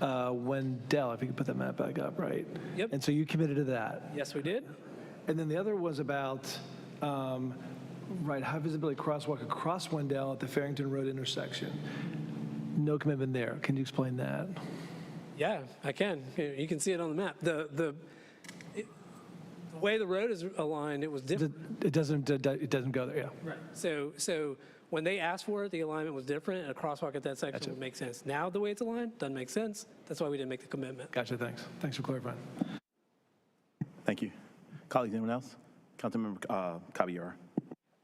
Wendell, if you could put that map back up, right? Yep. And so you committed to that. Yes, we did. And then the other was about, high visibility crosswalk across Wendell at the Farrington Road intersection. No commitment there. Can you explain that? Yeah, I can. You can see it on the map. The way the road is aligned, it was different. It doesn't go there, yeah. Right. So when they asked for it, the alignment was different, and a crosswalk at that section would make sense. Now the way it's aligned doesn't make sense. That's why we didn't make the commitment. Gotcha, thanks. Thanks for clarifying. Thank you. Colleagues, anyone else? Councilmember Caballero.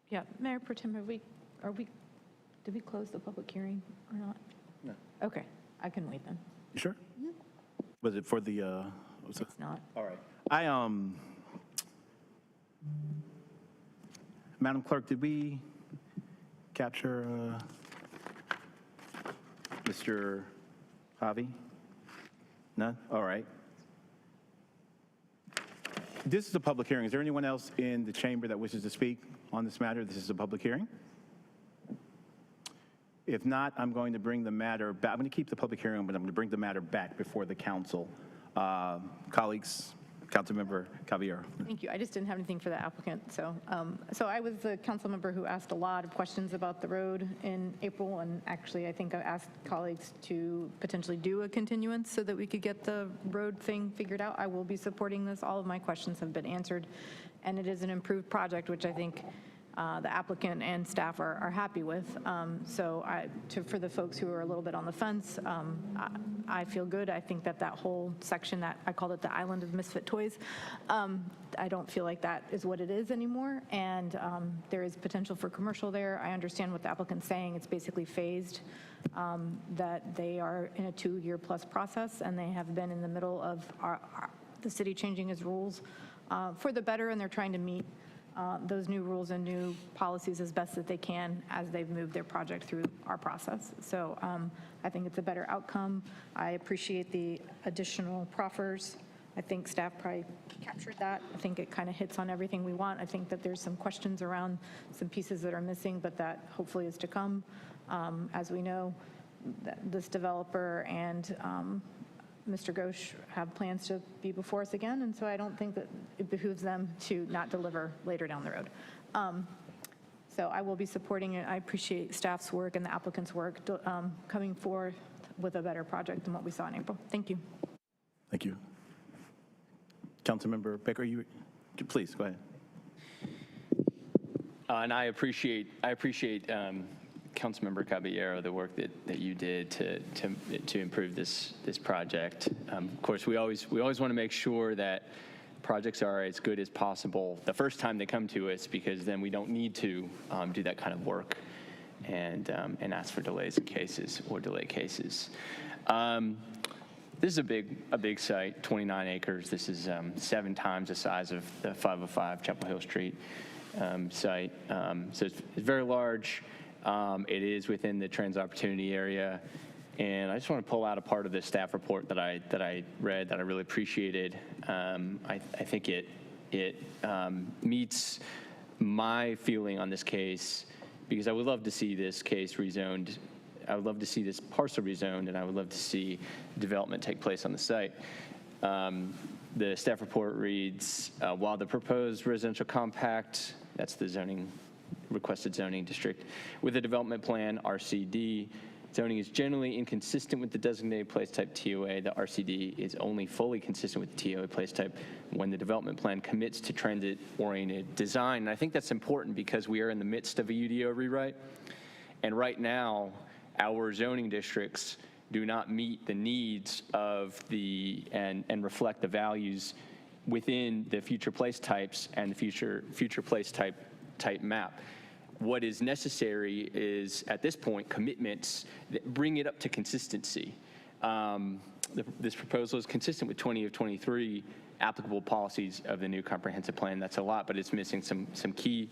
Yeah, Mayor Pro Tem, did we close the public hearing or not? No. Okay, I can wait then. You sure? Was it for the, It's not. all right. Madam Clerk, did we capture Mr. Javi? None? All right. This is a public hearing. Is there anyone else in the chamber that wishes to speak on this matter? This is a public hearing. If not, I'm going to bring the matter back. I'm going to keep the public hearing, but I'm going to bring the matter back before the council. Colleagues, Councilmember Caballero. Thank you. I just didn't have anything for the applicant. So I was the council member who asked a lot of questions about the road in April, and actually I think I asked colleagues to potentially do a continuance so that we could get the road thing figured out. I will be supporting this. All of my questions have been answered, and it is an improved project, which I think the applicant and staff are happy with. For the folks who are a little bit on the fence, I feel good. I think that whole section that I called it the island of misfit toys, I don't feel like that is what it is anymore. And there is potential for commercial there. I understand what the applicant's saying. It's basically phased, that they are in a 2-year plus process, and they have been in the middle of the city changing its rules for the better, and they're trying to meet those new rules and new policies as best that they can as they've moved their project through our process. So I think it's a better outcome. I appreciate the additional proffers. I think staff probably captured that. I think it kind of hits on everything we want. I think that there's some questions around some pieces that are missing, but that hopefully is to come. As we know, this developer and Mr. Ghosh have plans to be before us again, and so I don't think that it behooves them to not deliver later down the road. So I will be supporting it. I appreciate staff's work and the applicant's work coming forward with a better project than what we saw in April. Thank you. Thank you. Councilmember Baker, please go ahead. And I appreciate Councilmember Caballero, the work that you did to improve this project. Of course, we always want to make sure that projects are as good as possible the first time they come to us, because then we don't need to do that kind of work and ask for delays in cases or delay cases. This is a big site, 29 acres. This is 7 times the size of the 505 Chapel Hill Street site. So it's very large. It is within the transit opportunity area, and I just want to pull out a part of the staff report that I read that I really appreciated. I think it meets my feeling on this case because I would love to see this case rezoned. I would love to see this parcel rezoned, and I would love to see development take place on the site. The staff report reads, while the proposed residential compact, that's the zoning, requested zoning district, with a development plan, RCD, zoning is generally inconsistent with the designated place type TOA. The RCD is only fully consistent with the TOA place type when the development plan commits to transit-oriented design. And I think that's important because we are in the midst of a UDO rewrite. And right now, our zoning districts do not meet the needs of the, and reflect the values within the future place types and the future place type map. What is necessary is, at this point, commitments that bring it up to consistency. This proposal is consistent with 20 of 23 applicable policies of the new comprehensive plan. That's a lot, but it's missing some key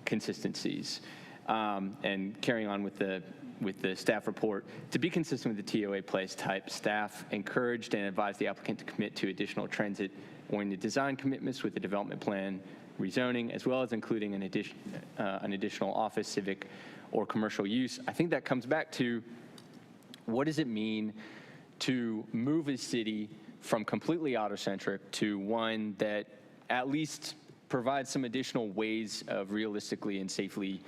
consistencies. And carrying on with the staff report, to be consistent with the TOA place type, staff encouraged and advised the applicant to commit to additional transit-oriented design commitments with the development plan rezoning, as well as including an additional office, civic, or commercial use. I think that comes back to what does it mean to move a city from completely autocentric to one that at least provides some additional ways of realistically and safely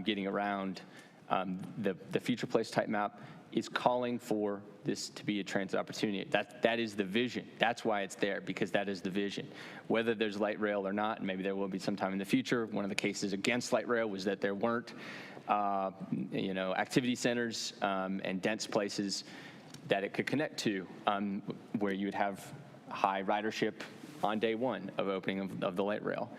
getting around. The future place type map is calling for this to be a transit opportunity. That is the vision. That's why it's there, because that is the vision. Whether there's light rail or not, and maybe there will be sometime in the future. One of the cases against light rail was that there weren't, activity centers and dense places that it could connect to, where you would have high ridership on day one of opening of the light rail.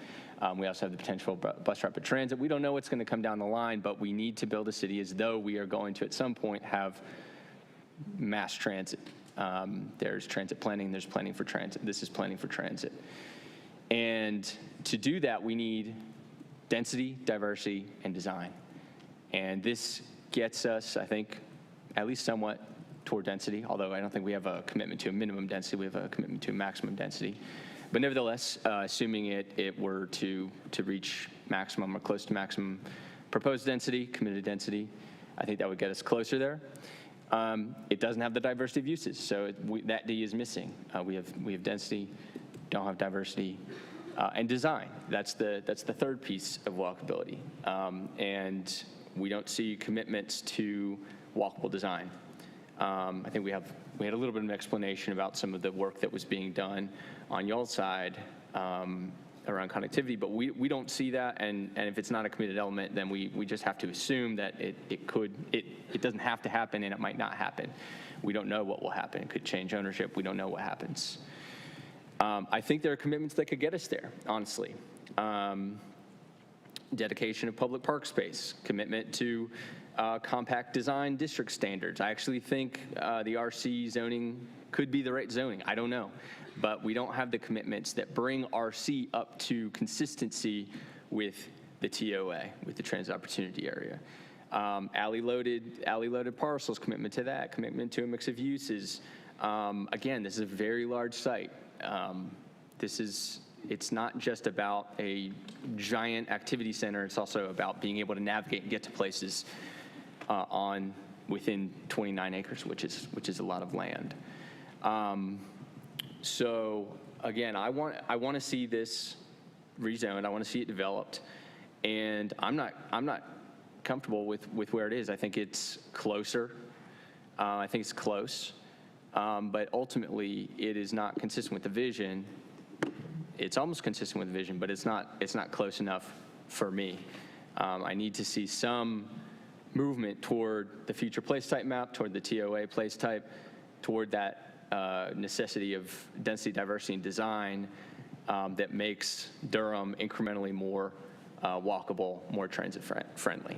We also have the potential bus rapid transit. We don't know what's going to come down the line, but we need to build a city as though we are going to, at some point, have mass transit. There's transit planning, there's planning for transit. This is planning for transit. And to do that, we need density, diversity, and design. And this gets us, I think, at least somewhat toward density, although I don't think we have a commitment to a minimum density. We have a commitment to a maximum density. But nevertheless, assuming it were to reach maximum or close to maximum proposed density, committed density, I think that would get us closer there. It doesn't have the diversity of uses, so that D is missing. We have density, don't have diversity, and design. That's the third piece of walkability, and we don't see commitments to walkable design. I think we had a little bit of an explanation about some of the work that was being done on y'all's side around connectivity, but we don't see that, and if it's not a committed element, then we just have to assume that it doesn't have to happen, and it might not happen. We don't know what will happen. It could change ownership. We don't know what happens. I think there are commitments that could get us there, honestly. Dedication of public park space, commitment to compact design district standards. I actually think the RC zoning could be the right zoning. I don't know. But we don't have the commitments that bring RC up to consistency with the TOA, with the transit opportunity area. Alley-loaded parcels, commitment to that, commitment to a mix of uses. Again, this is a very large site. It's not just about a giant activity center. It's also about being able to navigate and get to places within 29 acres, which is a lot of land. So again, I want to see this rezoned. I want to see it developed, and I'm not comfortable with where it is. I think it's closer. I think it's close, but ultimately it is not consistent with the vision. It's almost consistent with the vision, but it's not close enough for me. I need to see some movement toward the future place type map, toward the TOA place type, toward that necessity of density, diversity, and design that makes Durham incrementally more walkable, more transit friendly.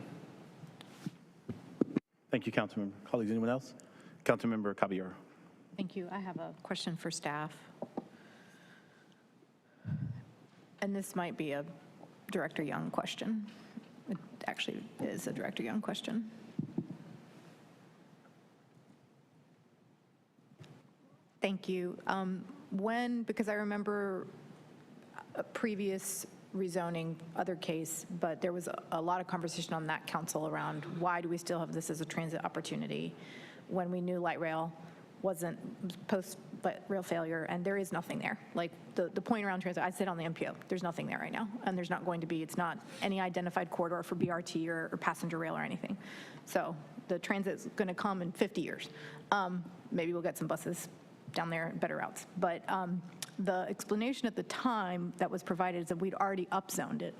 Thank you, Councilmember. Colleagues, anyone else? Councilmember Caballero. Thank you. I have a question for staff. And this might be a Director Young question. It actually is a Director Young question. Thank you. Because I remember a previous rezoning other case, but there was a lot of conversation on that council around why do we still have this as a transit opportunity when we knew light rail wasn't post rail failure, and there is nothing there. Like the point around transit, I sit on the MPO, there's nothing there right now, and there's not going to be, it's not any identified corridor for BRT or passenger rail or anything. So the transit's going to come in 50 years. Maybe we'll get some buses down there, better routes. But the explanation at the time that was provided is that we'd already upzoned it.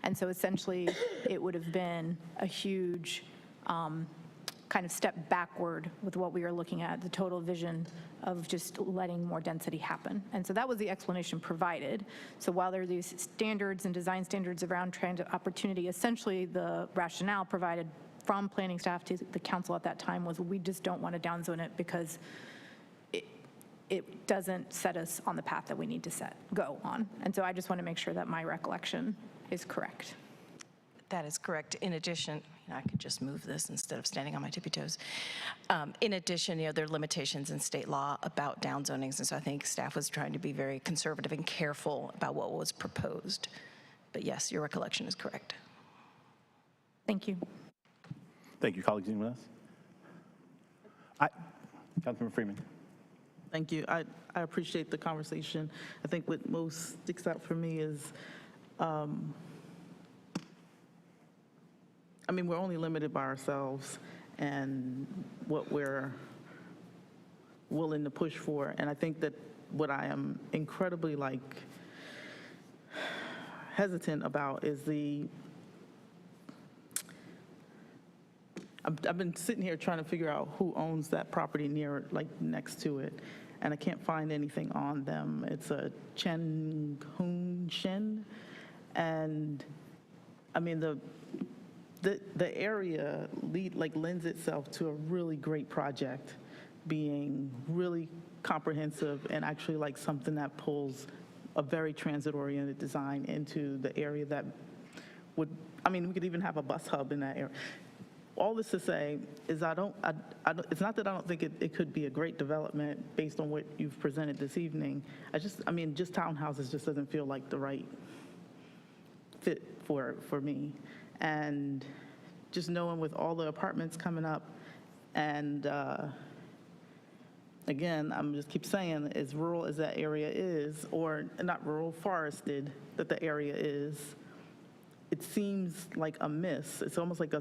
And so essentially it would have been a huge kind of step backward with what we were looking at, the total vision of just letting more density happen. And so that was the explanation provided. So while there are these standards and design standards around transit opportunity, essentially the rationale provided from planning staff to the council at that time was we just don't want to downzone it because it doesn't set us on the path that we need to go on. And so I just want to make sure that my recollection is correct. That is correct. In addition, I could just move this instead of standing on my tippy toes. In addition, there are limitations in state law about downzonings, and so I think staff was trying to be very conservative and careful about what was proposed. But yes, your recollection is correct. Thank you. Thank you. Colleagues, anyone else? Councilmember Freeman. Thank you. I appreciate the conversation. I think what most sticks out for me is, I mean, we're only limited by ourselves and what we're willing to push for. And I think that what I am incredibly hesitant about is I've been sitting here trying to figure out who owns that property near, next to it, and I can't find anything on them. It's a Chen Hoon Shen, and I mean the area lends itself to a really great project, being really comprehensive and actually something that pulls a very transit-oriented design into the area that would. I mean, we could even have a bus hub in that area. All this to say is it's not that I don't think it could be a great development based on what you've presented this evening. Just townhouses just doesn't feel like the right fit for me. And just knowing with all the apartments coming up and again, I'm just keep saying as rural as that area is, or not rural, forested that the area is, it seems like a miss. It's almost like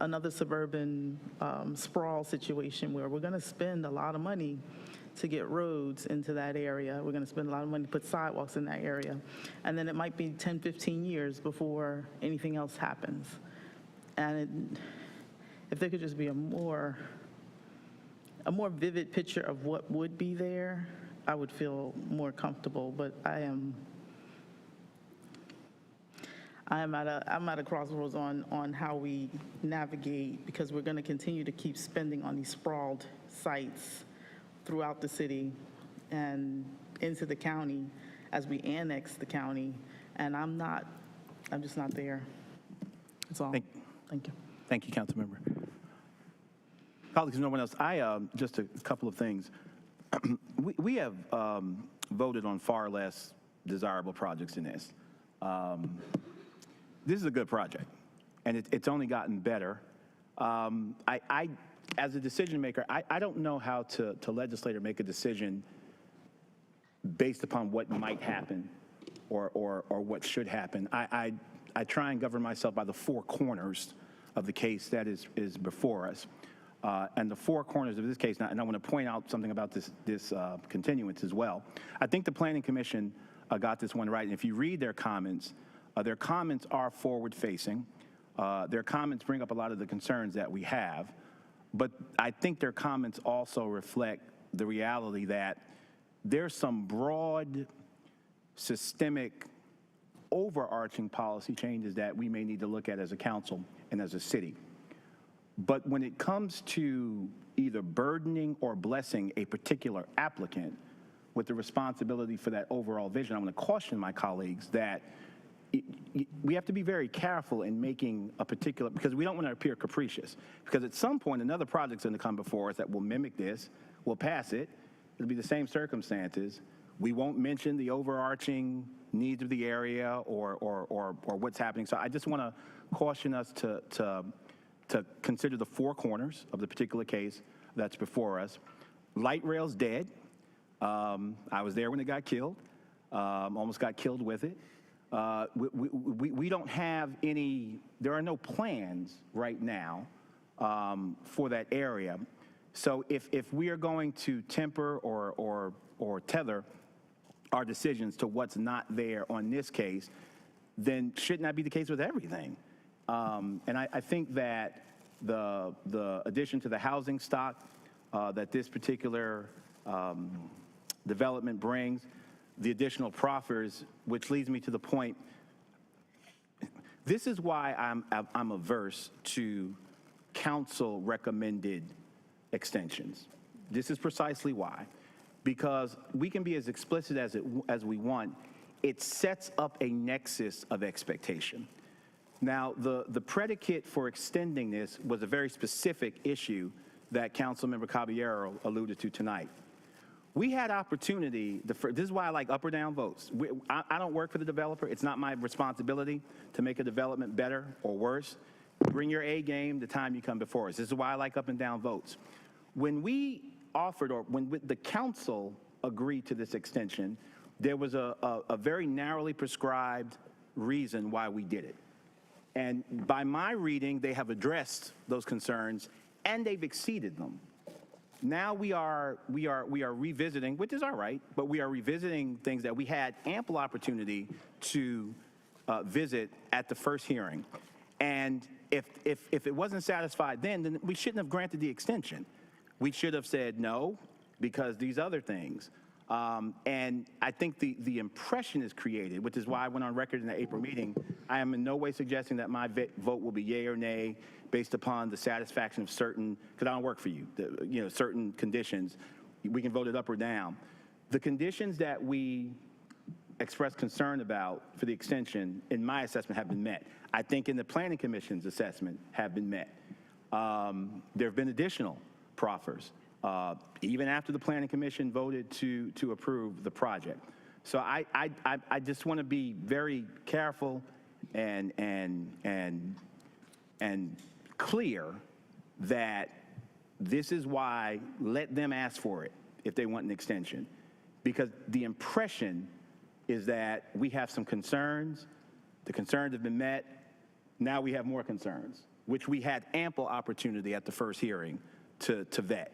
another suburban sprawl situation where we're going to spend a lot of money to get roads into that area. We're going to spend a lot of money to put sidewalks in that area. And then it might be 10, 15 years before anything else happens. And if there could just be a more vivid picture of what would be there, I would feel more comfortable. But I'm at a crossroads on how we navigate, because we're going to continue to keep spending on these sprawled sites throughout the city and into the county as we annex the county, and I'm just not there. That's all. Thank you. Thank you, Councilmember. Colleagues, no one else. Just a couple of things. We have voted on far less desirable projects than this. This is a good project, and it's only gotten better. As a decision maker, I don't know how to legislate or make a decision based upon what might happen or what should happen. I try and govern myself by the four corners of the case that is before us. And the four corners of this case, and I want to point out something about this continuance as well. I think the Planning Commission got this one right, and if you read their comments are forward-facing. Their comments bring up a lot of the concerns that we have, but I think their comments also reflect the reality that there's some broad, systemic, overarching policy changes that we may need to look at as a council and as a city. But when it comes to either burdening or blessing a particular applicant with the responsibility for that overall vision, I want to caution my colleagues that we have to be very careful in making a particular, because we don't want to appear capricious. Because at some point, another project's going to come before us that will mimic this, we'll pass it, it'll be the same circumstances, We won't mention the overarching needs of the area or what's happening. So I just want to caution us to consider the four corners of the particular case that's before us. Light rail's dead. I was there when it got killed. Almost got killed with it. We don't have any, there are no plans right now for that area. So if we are going to temper or tether our decisions to what's not there on this case, then shouldn't that be the case with everything? And I think that the addition to the housing stock that this particular development brings, the additional proffers, which leads me to the point, this is why I'm averse to council recommended extensions. This is precisely why, because we can be as explicit as we want. It sets up a nexus of expectation. Now, the predicate for extending this was a very specific issue that Councilmember Caballero alluded to tonight. We had opportunity, this is why I like up or down votes. I don't work for the developer. It's not my responsibility to make a development better or worse. Bring your A game the time you come before us. This is why I like up and down votes. When we offered, or when the council agreed to this extension, there was a very narrowly prescribed reason why we did it. And by my reading, they have addressed those concerns and they've exceeded them. Now we are revisiting, which is all right, but we are revisiting things that we had ample opportunity to visit at the first hearing. And if it wasn't satisfied then we shouldn't have granted the extension. We should have said no, because these other things. And I think the impression is created, which is why I went on record in the April meeting. I am in no way suggesting that my vote will be yay or nay based upon the satisfaction of certain, because I don't work for you, certain conditions. We can vote it up or down. The conditions that we expressed concern about for the extension, in my assessment, have been met. I think in the Planning Commission's assessment have been met. There have been additional proffers, even after the Planning Commission voted to approve the project. So I just want to be very careful and clear that this is why, let them ask for it if they want an extension, because the impression is that we have some concerns. The concerns have been met. Now we have more concerns, which we had ample opportunity at the first hearing to vet.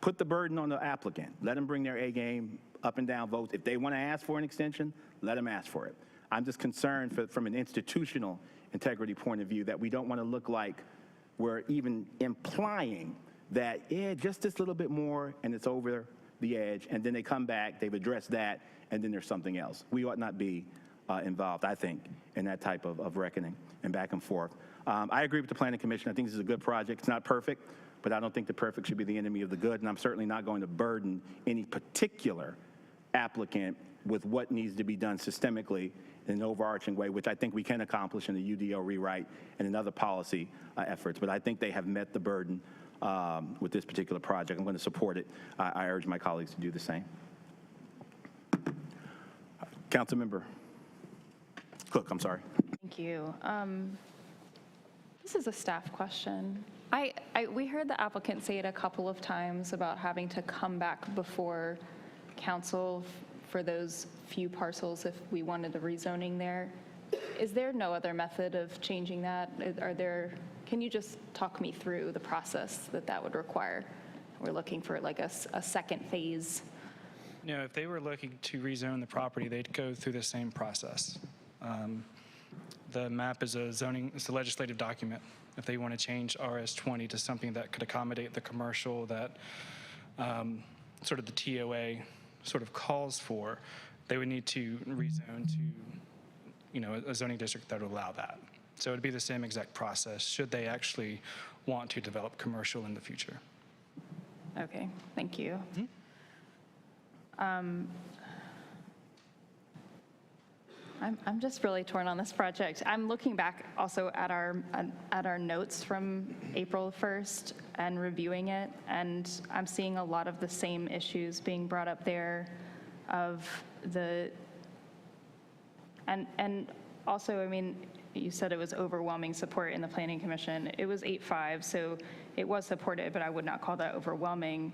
Put the burden on the applicant. Let them bring their A game, up and down votes. If they want to ask for an extension, let them ask for it. I'm just concerned from an institutional integrity point of view that we don't want to look like we're even implying that, yeah, just this little bit more and it's over the edge, and then they come back, they've addressed that, and then there's something else. We ought not be involved, I think, in that type of reckoning and back and forth. I agree with the Planning Commission. I think this is a good project. It's not perfect, but I don't think the perfect should be the enemy of the good, and I'm certainly not going to burden any particular applicant with what needs to be done systemically in an overarching way, which I think we can accomplish in the UDO rewrite and in other policy efforts. But I think they have met the burden with this particular project. I'm going to support it. I urge my colleagues to do the same. Councilmember Cook, I'm sorry. Thank you. This is a staff question. We heard the applicant say it a couple of times about having to come back before council for those few parcels if we wanted a rezoning there. Is there no other method of changing that? Can you just talk me through the process that would require? We're looking for like a second phase. If they were looking to rezone the property, they'd go through the same process. The map is it's a legislative document. If they want to change RS-20 to something that could accommodate the commercial that sort of the TOA sort of calls for, they would need to rezone to, a zoning district that would allow that. So it'd be the same exact process should they actually want to develop commercial in the future. Okay, thank you. I'm just really torn on this project. I'm looking back also at our notes from April 1st and reviewing it, and I'm seeing a lot of the same issues being brought up there of the, and also, I mean, you said it was overwhelming support in the Planning Commission. It was 8-5, so it was supported, but I would not call that overwhelming.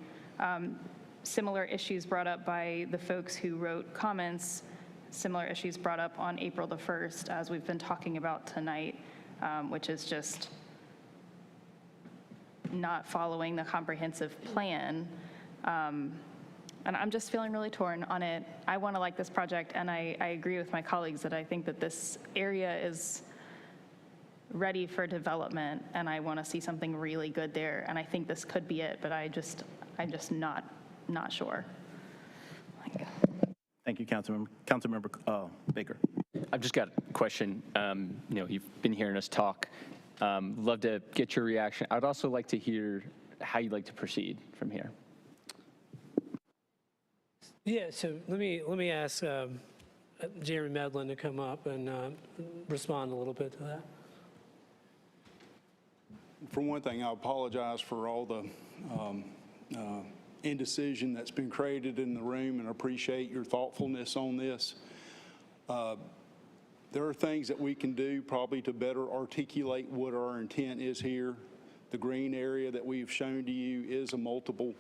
Similar issues brought up by the folks who wrote comments, similar issues brought up on April the 1st, as we've been talking about tonight, which is just not following the comprehensive plan. And I'm just feeling really torn on it. I want to like this project, and I agree with my colleagues that I think that this area is ready for development, and I want to see something really good there, and I think this could be it, but I'm just not sure. Thank you, Councilmember Baker. I've just got a question. You've been hearing us talk. Love to get your reaction. I'd also like to hear how you'd like to proceed from here. Yeah, so let me ask Jeremy Medlin to come up and respond a little bit to that. For one thing, I apologize for all the indecision that's been created in the room, and appreciate your thoughtfulness on this. There are things that we can do probably to better articulate what our intent is here. The green area that we've shown to you is a multiple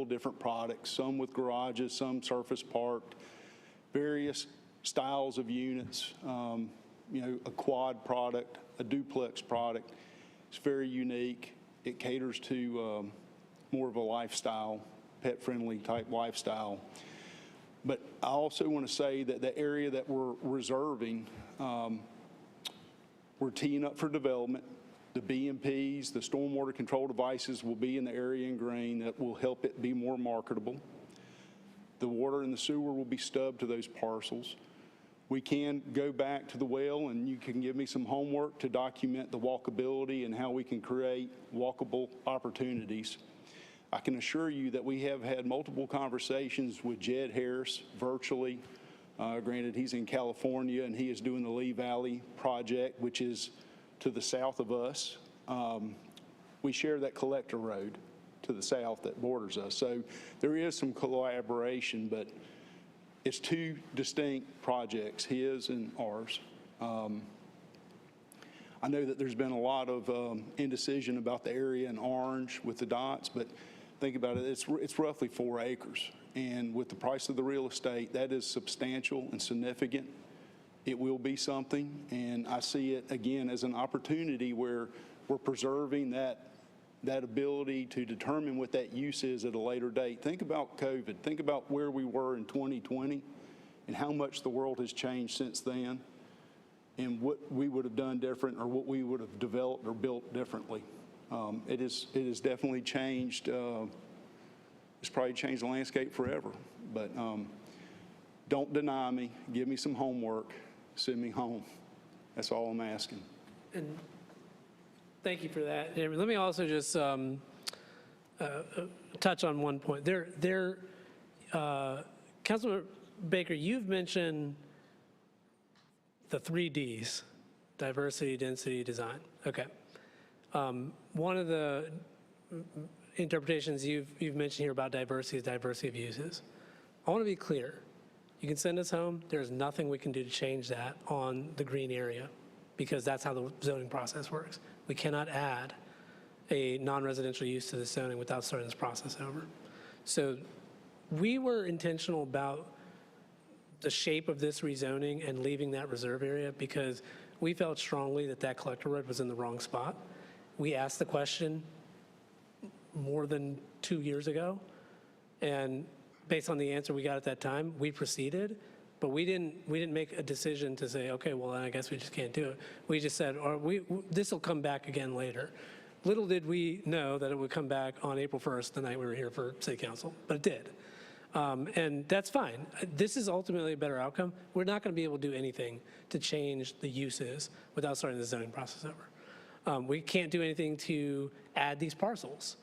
different products, some with garages, some surface parked, various styles of units, a quad product, a duplex product. It's very unique. It caters to more of a lifestyle, pet-friendly type lifestyle. But I also want to say that the area that we're reserving, we're teeing up for development. The BMPs, the stormwater control devices will be in the area in green. That will help it be more marketable. The water and the sewer will be stubbed to those parcels. We can go back to the well, and you can give me some homework to document the walkability and how we can create walkable opportunities. I can assure you that we have had multiple conversations with Jed Harris virtually. Granted, he's in California, and he is doing the Leigh Valley project, which is to the south of us. We share that collector road to the south that borders us. So there is some collaboration, but it's two distinct projects, his and ours. I know that there's been a lot of indecision about the area in orange with the dots, but think about it, it's roughly 4 acres. And with the price of the real estate, that is substantial and significant. It will be something, and I see it again as an opportunity where we're preserving that ability to determine what that use is at a later date. Think about COVID. Think about where we were in 2020 and how much the world has changed since then, and what we would have done different, or what we would have developed or built differently. It has definitely changed. It's probably changed the landscape forever. But don't deny me. Give me some homework. Send me home. That's all I'm asking. And thank you for that. Let me also just touch on one point. Councilman Baker, you've mentioned the 3 Ds, diversity, density, design. Okay. One of the interpretations you've mentioned here about diversity is diversity of uses. I want to be clear. You can send us home. There's nothing we can do to change that on the green area, because that's how the zoning process works. We cannot add a non-residential use to the zoning without starting this process over. So we were intentional about the shape of this rezoning and leaving that reserve area because we felt strongly that that collector road was in the wrong spot. We asked the question more than 2 years ago, and based on the answer we got at that time, we proceeded, but we didn't make a decision to say, okay, well, I guess we just can't do it. We just said, this will come back again later. Little did we know that it would come back on April 1st, the night we were here for City Council, but it did. And that's fine. This is ultimately a better outcome. We're not going to be able to do anything to change the uses without starting the zoning process over. We can't do anything to add these parcels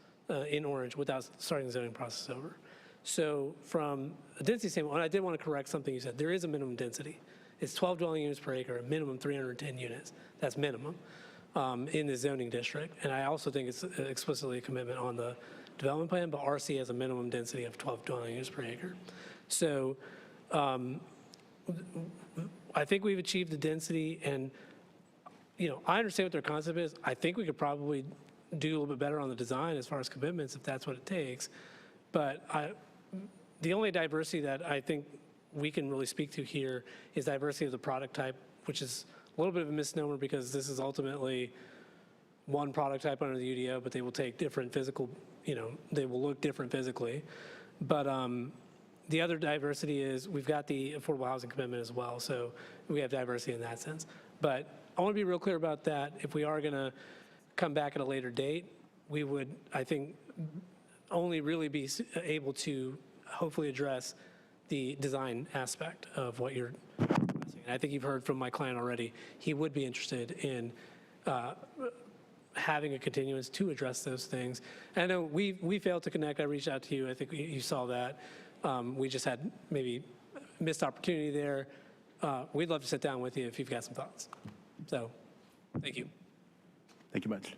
in orange without starting the zoning process over. So from a density standpoint, I did want to correct something you said. There is a minimum density. It's 12 dwelling units per acre, a minimum 310 units. That's minimum in the zoning district. And I also think it's explicitly a commitment on the development plan, but RC has a minimum density of 12 dwelling units per acre. So I think we've achieved the density, and I understand what their concept is. I think we could probably do a little bit better on the design as far as commitments if that's what it takes. But the only diversity that I think we can really speak to here is diversity of the product type, which is a little bit of a misnomer because this is ultimately one product type under the UDO, but they will take different physical, they will look different physically. But the other diversity is we've got the affordable housing commitment as well, so we have diversity in that sense. But I want to be real clear about that. If we are going to come back at a later date, we would, I think, only really be able to hopefully address the design aspect of what you're requesting. And I think you've heard from my client already. He would be interested in having a continuance to address those things. And I know we failed to connect. I reached out to you. I think you saw that. We just had maybe missed opportunity there. We'd love to sit down with you if you've got some thoughts. So, thank you. Thank you much.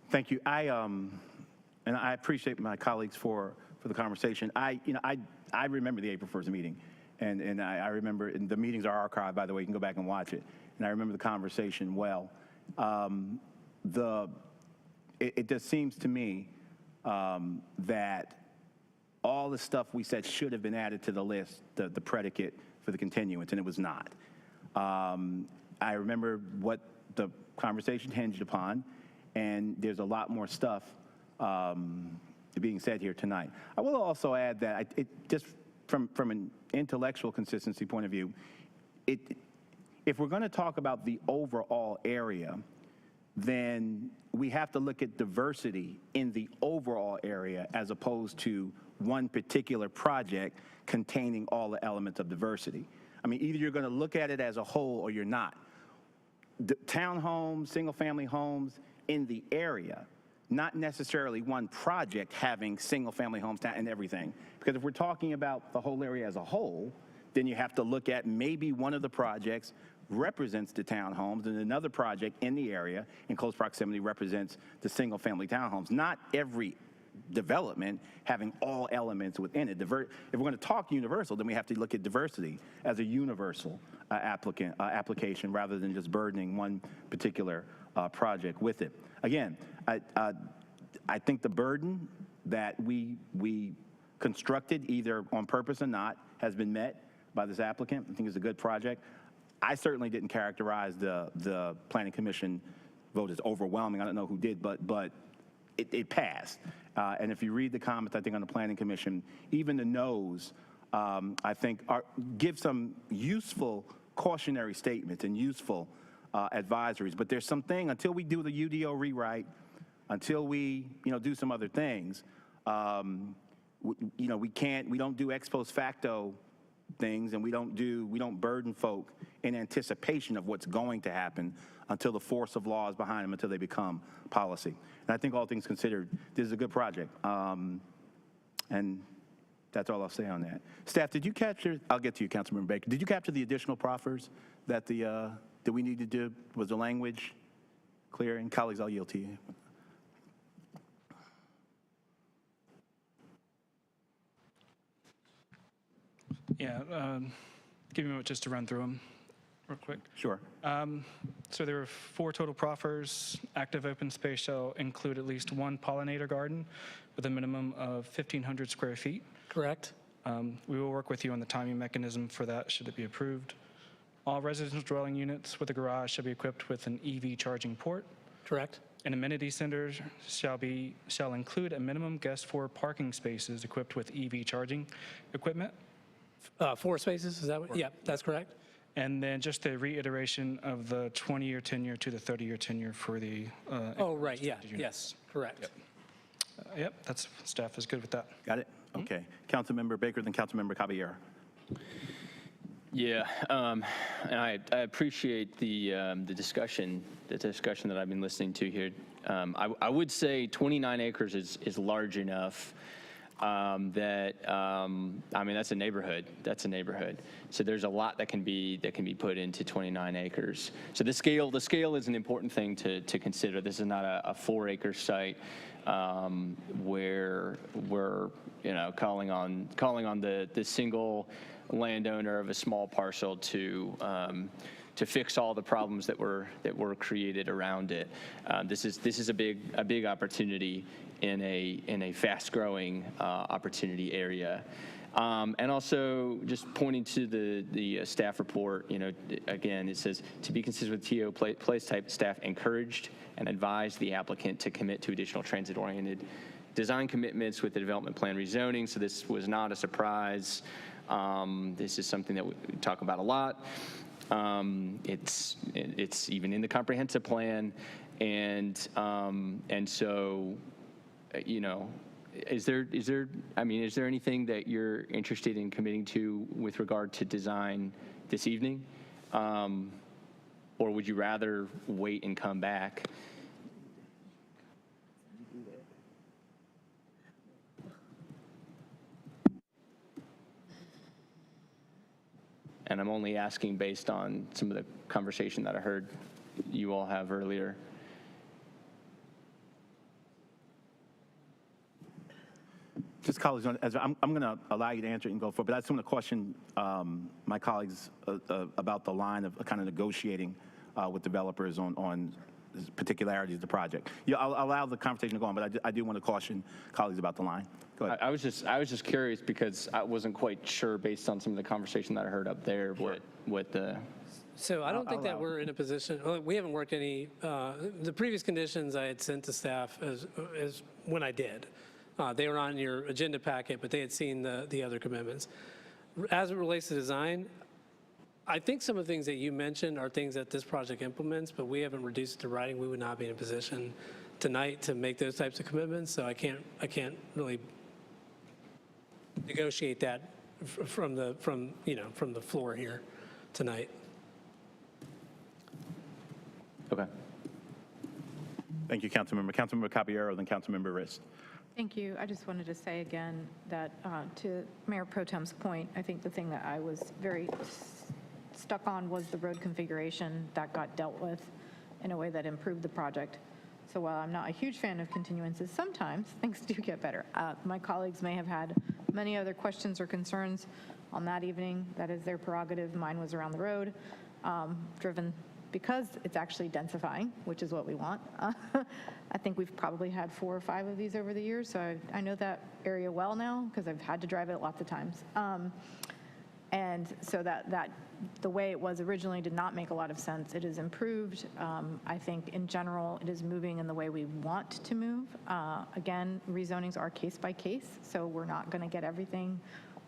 Thank you. And I appreciate my colleagues for the conversation. I remember the April 1st meeting, and I remember, and the meetings are archived, by the way, you can go back and watch it. And I remember the conversation well. It just seems to me that all the stuff we said should have been added to the list, the predicate for the continuance, and it was not. I remember what the conversation hinged upon, and there's a lot more stuff being said here tonight. I will also add that just from an intellectual consistency point of view, if we're going to talk about the overall area, then we have to look at diversity in the overall area as opposed to one particular project containing all the elements of diversity. I mean, either you're going to look at it as a whole or you're not. The townhomes, single-family homes in the area, not necessarily one project having single-family homes and everything. Because if we're talking about the whole area as a whole, then you have to look at maybe one of the projects represents the townhomes and another project in the area in close proximity represents the single-family townhomes. Not every development having all elements within it. If we're going to talk universal, then we have to look at diversity as a universal application rather than just burdening one particular project with it. Again, I think the burden that we constructed, either on purpose or not, has been met by this applicant. I think it's a good project. I certainly didn't characterize the Planning Commission vote as overwhelming. I don't know who did, but it passed. And if you read the comments, I think, on the Planning Commission, even the no's, I think, give some useful cautionary statements and useful advisories. But there's something, until we do the UDO rewrite, until we, do some other things, we don't do ex post facto things, and we don't burden folk in anticipation of what's going to happen until the force of law is behind them, until they become policy. And I think, all things considered, this is a good project. And that's all I'll say on that. Staff, did you capture, I'll get to you, Councilmember Baker, did you capture the additional proffers that that we need to do? Was the language clear? And colleagues, I'll yield to you. Yeah, give me a moment just to run through them real quick. Sure. So there were 4 total proffers. Active open space shall include at least one pollinator garden with a minimum of 1,500 square feet. Correct. We will work with you on the timing mechanism for that, should it be approved. All residential dwelling units with a garage shall be equipped with an EV charging port. Correct. An amenity center shall include a minimum guest 4 parking spaces equipped with EV charging equipment. 4 spaces, is that what? Yeah, that's correct. And then just the reiteration of the 20-year tenure to the 30-year tenure for the. Oh, right, yeah, yes, correct. Yep, that's, staff is good with that. Got it? Okay. Councilmember Baker, then Councilmember Caballero. Yeah, and I appreciate the discussion that I've been listening to here. I would say 29 acres is large enough. I mean, that's a neighborhood. That's a neighborhood. So there's a lot that can be put into 29 acres. So the scale is an important thing to consider. This is not a 4-acre site where we're calling on the single landowner of a small parcel to fix all the problems that were created around it. This is a big opportunity in a fast-growing opportunity area. And also, just pointing to the staff report, again, it says, to be consistent with TO place type, staff encouraged and advised the applicant to commit to additional transit-oriented design commitments with the development plan rezoning. So this was not a surprise. This is something that we talk about a lot. It's even in the comprehensive plan, and so, is there anything that you're interested in committing to with regard to design this evening, or would you rather wait and come back? And I'm only asking based on some of the conversation that I heard you all have earlier. Just colleagues, I'm going to allow you to answer it and go forward, but I just want to question my colleagues about the line of kind of negotiating with developers on particularities of the project. Yeah, I'll allow the conversation to go on, but I do want to caution colleagues about the line. Go ahead. I was just curious because I wasn't quite sure based on some of the conversation that I heard up there what the. So I don't think that we're in a position, we haven't worked any, the previous conditions I had sent to staff as when I did. They were on your agenda packet, but they had seen the other commitments. As it relates to design, I think some of the things that you mentioned are things that this project implements, but we haven't reduced it to writing. We would not be in a position tonight to make those types of commitments, so I can't really negotiate that from the floor here tonight. Okay. Thank you, Councilmember. Councilmember Caballero, then Councilmember Rist. Thank you. I just wanted to say again that to Mayor Pro Tem's point, I think the thing that I was very stuck on was the road configuration that got dealt with in a way that improved the project. So while I'm not a huge fan of continuances, sometimes things do get better. My colleagues may have had many other questions or concerns on that evening. That is their prerogative. Mine was around the road, driven because it's actually densifying, which is what we want. I think we've probably had 4 or 5 of these over the years, so I know that area well now because I've had to drive it lots of times. And so that the way it was originally did not make a lot of sense. It is improved. I think in general it is moving in the way we want to move. Again, rezonings are case by case, so we're not going to get everything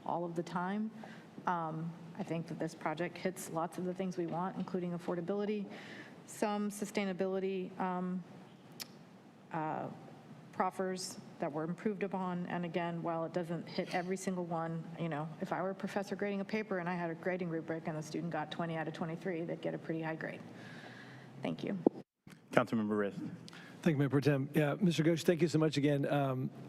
all of the time. I think that this project hits lots of the things we want, including affordability, some sustainability proffers that were improved upon. And again, while it doesn't hit every single one, if I were a professor grading a paper and I had a grading rubric and the student got 20 out of 23, they'd get a pretty high grade. Thank you. Councilmember Rist. Thank you, Mayor Pro Tem. Yeah, Mr. Ghosh, thank you so much again.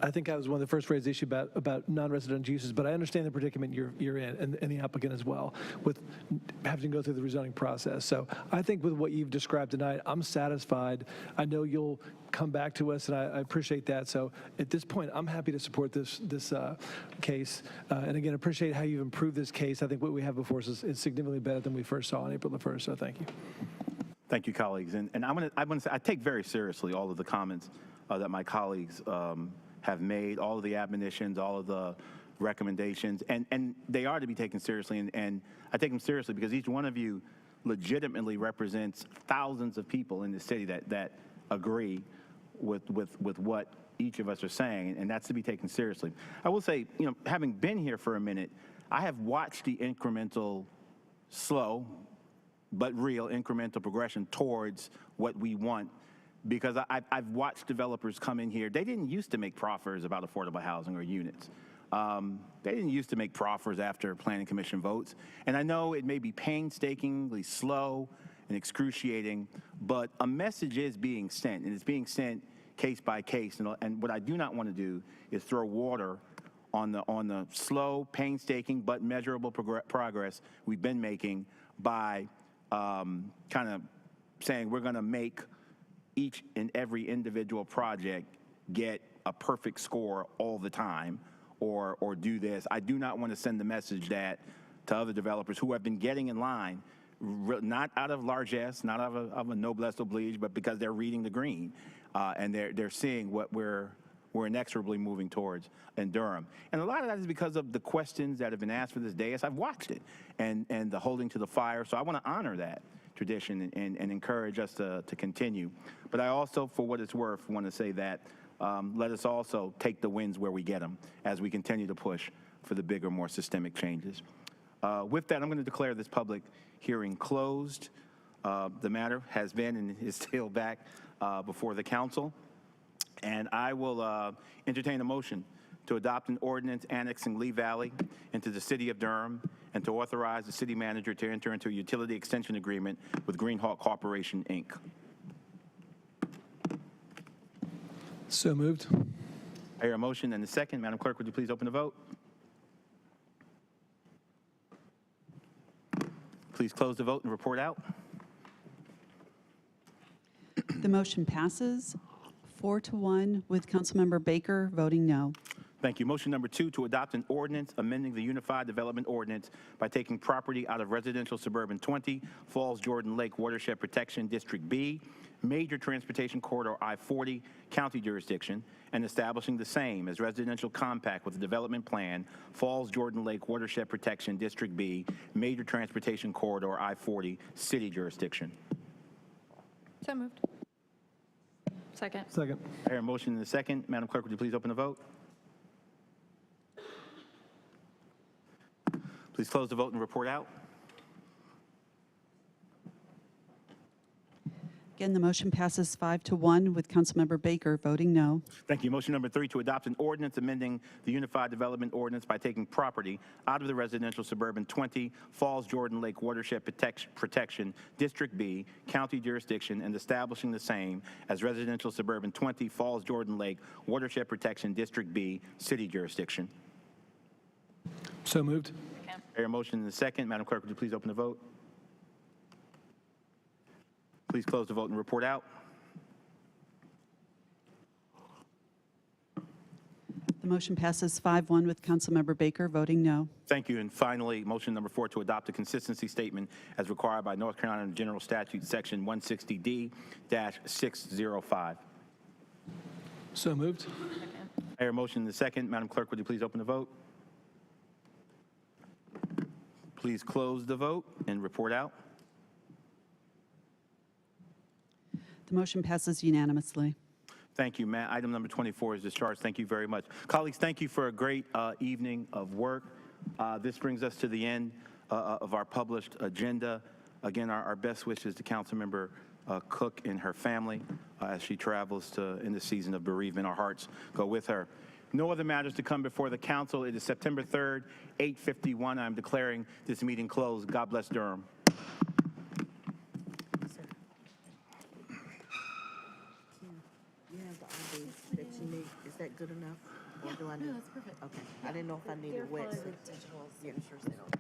I think I was one of the first raised the issue about non-residential uses, but I understand the predicament you're in, and the applicant as well, with having to go through the rezoning process. So I think with what you've described tonight, I'm satisfied. I know you'll come back to us, and I appreciate that. So at this point, I'm happy to support this case. And again, appreciate how you've improved this case. I think what we have before us is significantly better than we first saw on April the 1st, so thank you. Thank you, colleagues. And I want to say I take very seriously all of the comments that my colleagues have made, all of the admonitions, all of the recommendations, and they are to be taken seriously. And I take them seriously because each one of you legitimately represents thousands of people in the city that agree with what each of us are saying, and that's to be taken seriously. I will say, having been here for a minute, I have watched the incremental, slow, but real incremental progression towards what we want, because I've watched developers come in here. They didn't used to make proffers about affordable housing or units. They didn't used to make proffers after planning commission votes. And I know it may be painstakingly slow and excruciating, but a message is being sent, and it's being sent case by case. And what I do not want to do is throw water on the slow, painstaking, but measurable progress we've been making by kind of saying we're going to make each and every individual project get a perfect score all the time, or do this. I do not want to send the message that to other developers who have been getting in line, not out of largesse, not out of a noblesse oblige, but because they're reading the green, and they're seeing what we're inexorably moving towards in Durham. And a lot of that is because of the questions that have been asked for this day as I've watched it, and the holding to the fire. So I want to honor that tradition and encourage us to continue. But I also, for what it's worth, want to say that let us also take the wins where we get them as we continue to push for the bigger, more systemic changes. With that, I'm going to declare this public hearing closed. The matter has been and is still back before the council. And I will entertain a motion to adopt an ordinance annexing Leigh Valley into the city of Durham and to authorize the city manager to enter into a utility extension agreement with Greenhawk Corporation, Inc. So moved. I hear a motion and a second. Madam Clerk, would you please open the vote? Please close the vote and report out. The motion passes 4-1 with Councilmember Baker voting no. Thank you. Motion number 2, to adopt an ordinance amending the Unified Development Ordinance by taking property out of residential suburban 20, Falls Jordan Lake Watershed Protection District B, Major Transportation Corridor I-40, county jurisdiction, and establishing the same as residential compact with the development plan, Falls Jordan Lake Watershed Protection District B, Major Transportation Corridor I-40, city jurisdiction. So moved. Second. Second. I hear a motion and a second. Madam Clerk, would you please open the vote? Please close the vote and report out. Again, the motion passes 5-1 with Councilmember Baker voting no. Thank you. Motion number 3, to adopt an ordinance amending the Unified Development Ordinance by taking property out of the residential suburban 20, Falls Jordan Lake Watershed Protection District B, county jurisdiction, and establishing the same as residential suburban 20, Falls Jordan Lake Watershed Protection District B, city jurisdiction. So moved. I hear a motion in a second. Madam Clerk, would you please open the vote? Please close the vote and report out. The motion passes 5-1 with Councilmember Baker voting no. Thank you. And finally, motion number 4, to adopt a consistency statement as required by North Carolina General Statute Section 160D-605. So moved. I hear a motion in the second. Madam Clerk, would you please open the vote? Please close the vote and report out. The motion passes unanimously. Thank you, Matt. Item number 24 is discharged. Thank you very much. Colleagues, thank you for a great evening of work. This brings us to the end of our published agenda. Again, our best wishes to Councilmember Cook and her family as she travels in the season of bereavement. Our hearts go with her. No other matters to come before the council. It is September 3rd, 8:51. I'm declaring this meeting closed. God bless Durham. That you need, is that good enough? Or do I need? No, that's perfect. Okay, I didn't know if I needed wet. Digital signatures, they don't.